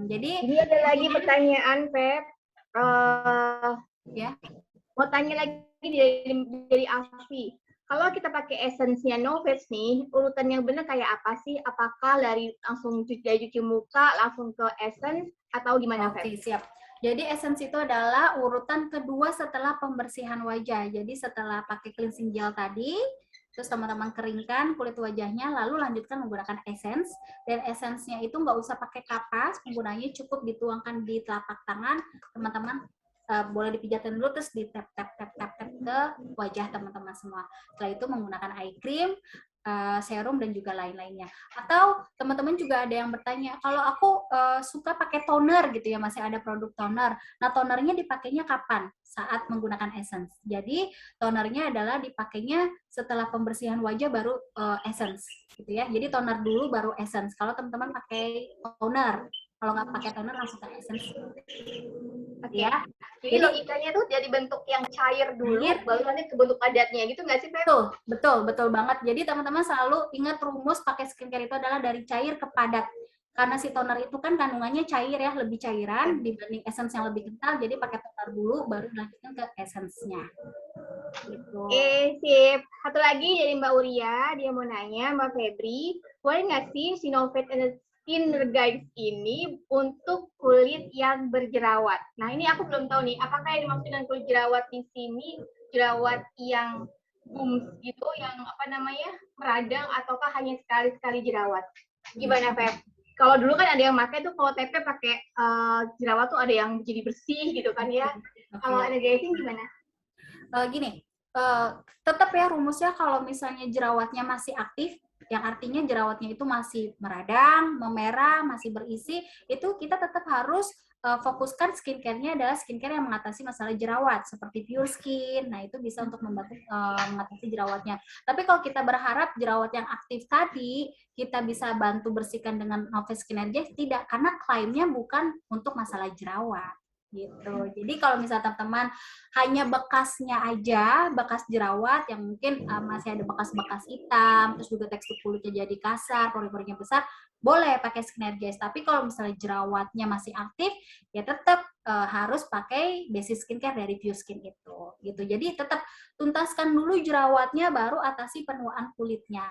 Jadi ini ada lagi pertanyaan, Feb. Ya. Mau tanya lagi dari Afi. Kalau kita pakai essence-nya Novate nih, urutan yang benar kayak apa sih? Apakah dari langsung cuci muka, langsung ke essence, atau gimana, Feb? Oke, siap. Jadi essence itu adalah urutan kedua setelah pembersihan wajah. Jadi setelah pakai cleansing gel tadi, terus teman-teman keringkan kulit wajahnya, lalu lanjutkan menggunakan essence. Dan essence-nya itu nggak usah pakai kapas, penggunanya cukup dituangkan di telapak tangan. Teman-teman boleh dipijatin dulu, terus di tap ke wajah teman-teman semua. Setelah itu menggunakan eye cream, serum dan juga lain-lainnya. Atau teman-teman juga ada yang bertanya, kalau aku suka pakai toner gitu ya, masih ada produk toner. Nah, tonernya dipakainya kapan? Saat menggunakan essence. Jadi tonernya adalah dipakainya setelah pembersihan wajah baru essence gitu ya. Jadi toner dulu baru essence. Kalau teman-teman pakai toner, kalau nggak pakai toner langsung ke essence. Oke. Ya. Jadi logikanya tuh jadi bentuk yang cair dulu, baru nanti ke bentuk padatnya gitu nggak sih, Feb? Betul banget. Jadi teman-teman selalu ingat rumus pakai skincare itu adalah dari cair ke padat. Karena si toner itu kan kandungannya cair ya, lebih cairan dibanding essence yang lebih kental. Jadi pakai toner dulu, baru dilanjutkan ke essence-nya. Gitu. Sip. Satu lagi dari Mbak Uria, dia mau nanya, Mbak Febri, boleh nggak sih si Novate Skin Guys ini untuk kulit yang berjerawat? Nah, ini aku belum tahu nih, apakah yang dimaksud dengan kulit jerawat di sini jerawat yang bums gitu, yang apa namanya meradang, ataukah hanya sekali-sekali jerawat? Gimana, Feb? Kalau dulu kan ada yang pakai tuh kalau TP pakai jerawat tuh ada yang jadi bersih gitu kan ya. Kalau energizing gimana? Gini, tetap ya rumusnya kalau misalnya jerawatnya masih aktif, yang artinya jerawatnya itu masih meradang, memerah, masih berisi, itu kita tetap harus fokuskan skincare-nya adalah skincare yang mengatasi masalah jerawat, seperti Pure Skin. Nah, itu bisa untuk membantu mengatasi jerawatnya. Tapi kalau kita berharap jerawat yang aktif tadi, kita bisa bantu bersihkan dengan Novate Skin Energy, tidak, karena klaimnya bukan untuk masalah jerawat. Gitu. Jadi kalau misalnya teman-teman hanya bekasnya aja, bekas jerawat yang mungkin masih ada bekas-bekas hitam, terus juga tekstur kulitnya jadi kasar, pori-porinya besar, boleh pakai Skin Energize. Tapi kalau misalnya jerawatnya masih aktif, ya tetap harus pakai basic skincare dari Pure Skin itu. Gitu. Jadi tetap tuntaskan dulu jerawatnya, baru atasi penuaan kulitnya.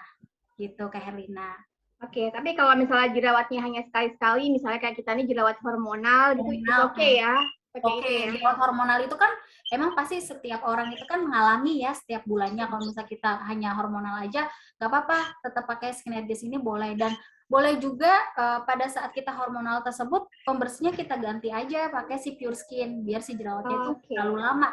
Gitu, Kak Herlina. Oke, tapi kalau misalnya jerawatnya hanya sekali-sekali, misalnya kayak kita nih jerawat hormonal, gitu, itu oke ya? Oke, jerawat hormonal itu kan emang pasti setiap orang itu kan mengalami ya setiap bulannya. Kalau misalnya kita hanya hormonal aja, nggak apa-apa, tetap pakai Skin Energize ini boleh. Dan boleh juga pada saat kita hormonal tersebut, pembersihnya kita ganti aja pakai si Pure Skin, biar si jerawatnya itu terlalu lama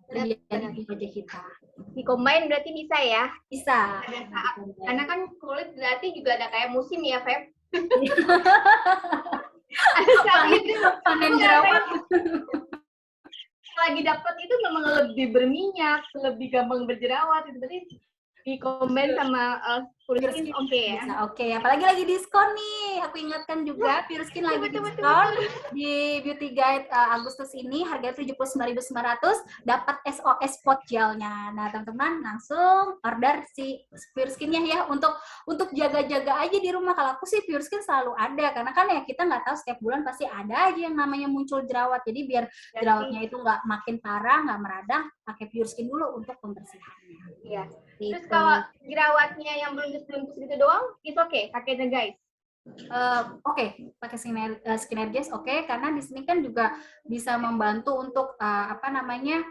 terjadi di wajah kita. Di-combine berarti bisa ya? Bisa. Pada saat, karena kan kulit berarti juga ada kayak musim ya, Feb? Ada saat itu panen jerawat. Lagi dapat itu memang lebih berminyak, lebih gampang berjerawat. Itu berarti di-combine sama Pure Skin oke ya? Oke, apalagi lagi diskon nih. Aku ingatkan juga Pure Skin lagi diskon di Beauty Guide Agustus ini, harganya 79.900, dapat SOS Spot Gelnya. Nah, teman-teman langsung order si Pure Skin-nya ya untuk jaga-jaga aja di rumah. Kalau aku sih Pure Skin selalu ada, karena kan ya kita nggak tahu setiap bulan pasti ada aja yang namanya muncul jerawat. Jadi biar jerawatnya itu nggak makin parah, nggak meradang, pakai Pure Skin dulu untuk pembersihannya. Iya. Terus kalau jerawatnya yang belum gitu doang, itu oke, pakai The Guys. Oke, pakai Skin Energize oke, karena di sini kan juga bisa membantu untuk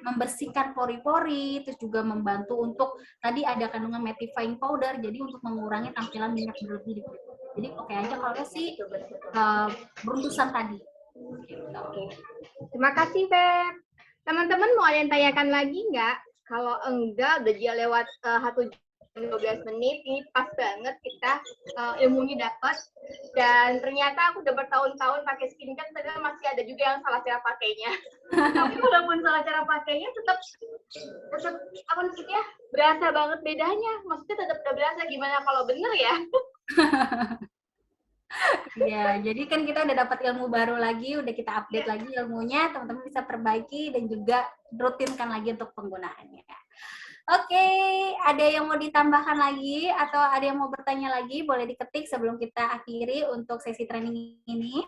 membersihkan pori-pori, terus juga membantu untuk tadi ada kandungan mattifying powder, jadi untuk mengurangi tampilan minyak berlebih di kulit. Jadi oke aja kalau sih beruntusan tadi. Oke. Terima kasih, Feb. Teman-teman mau ada yang tanyakan lagi nggak? Kalau enggak, udah dia lewat 1 jam 12 menit, ini pas banget kita ilmunya dapat. Dan ternyata aku udah bertahun-tahun pakai skincare, ternyata masih ada juga yang salah cara pakainya. Tapi walaupun salah cara pakainya, tetap Tetap apa maksudnya? Berasa banget bedanya. Maksudnya tetap udah berasa gimana kalau bener ya? Ya, jadi kan kita udah dapat ilmu baru lagi, udah kita update lagi ilmunya, teman-teman bisa perbaiki dan juga rutinkan lagi untuk penggunaannya. Oke, ada yang mau ditambahkan lagi atau ada yang mau bertanya lagi, boleh diketik sebelum kita akhiri untuk sesi training ini.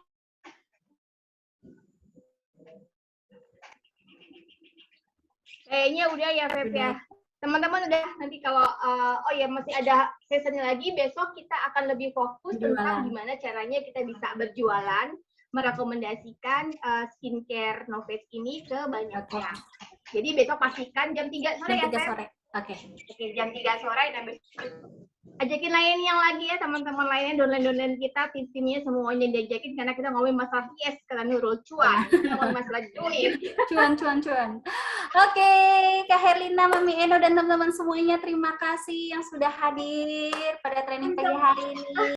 Kayaknya udah ya, Feb ya. Teman-teman udah, nanti kalau oh ya masih ada sesinya lagi, besok kita akan lebih fokus tentang gimana caranya kita bisa berjualan, merekomendasikan skincare Novex ini ke banyak orang. Jadi besok pastikan jam 3 sore Jam ya, 3 Feb? sore. Oke. Jam 3 sore dan ajakin lain yang lagi ya, teman-teman lainnya, downline kita, tim-timnya semuanya diajakin karena kita ngomongin masalah yes, karena Nurul cuan, ngomongin masalah duit. Cuan. Oke, Kak Herlina, Mami Eno, dan teman-teman semuanya, terima kasih yang sudah hadir pada training pagi hari ini.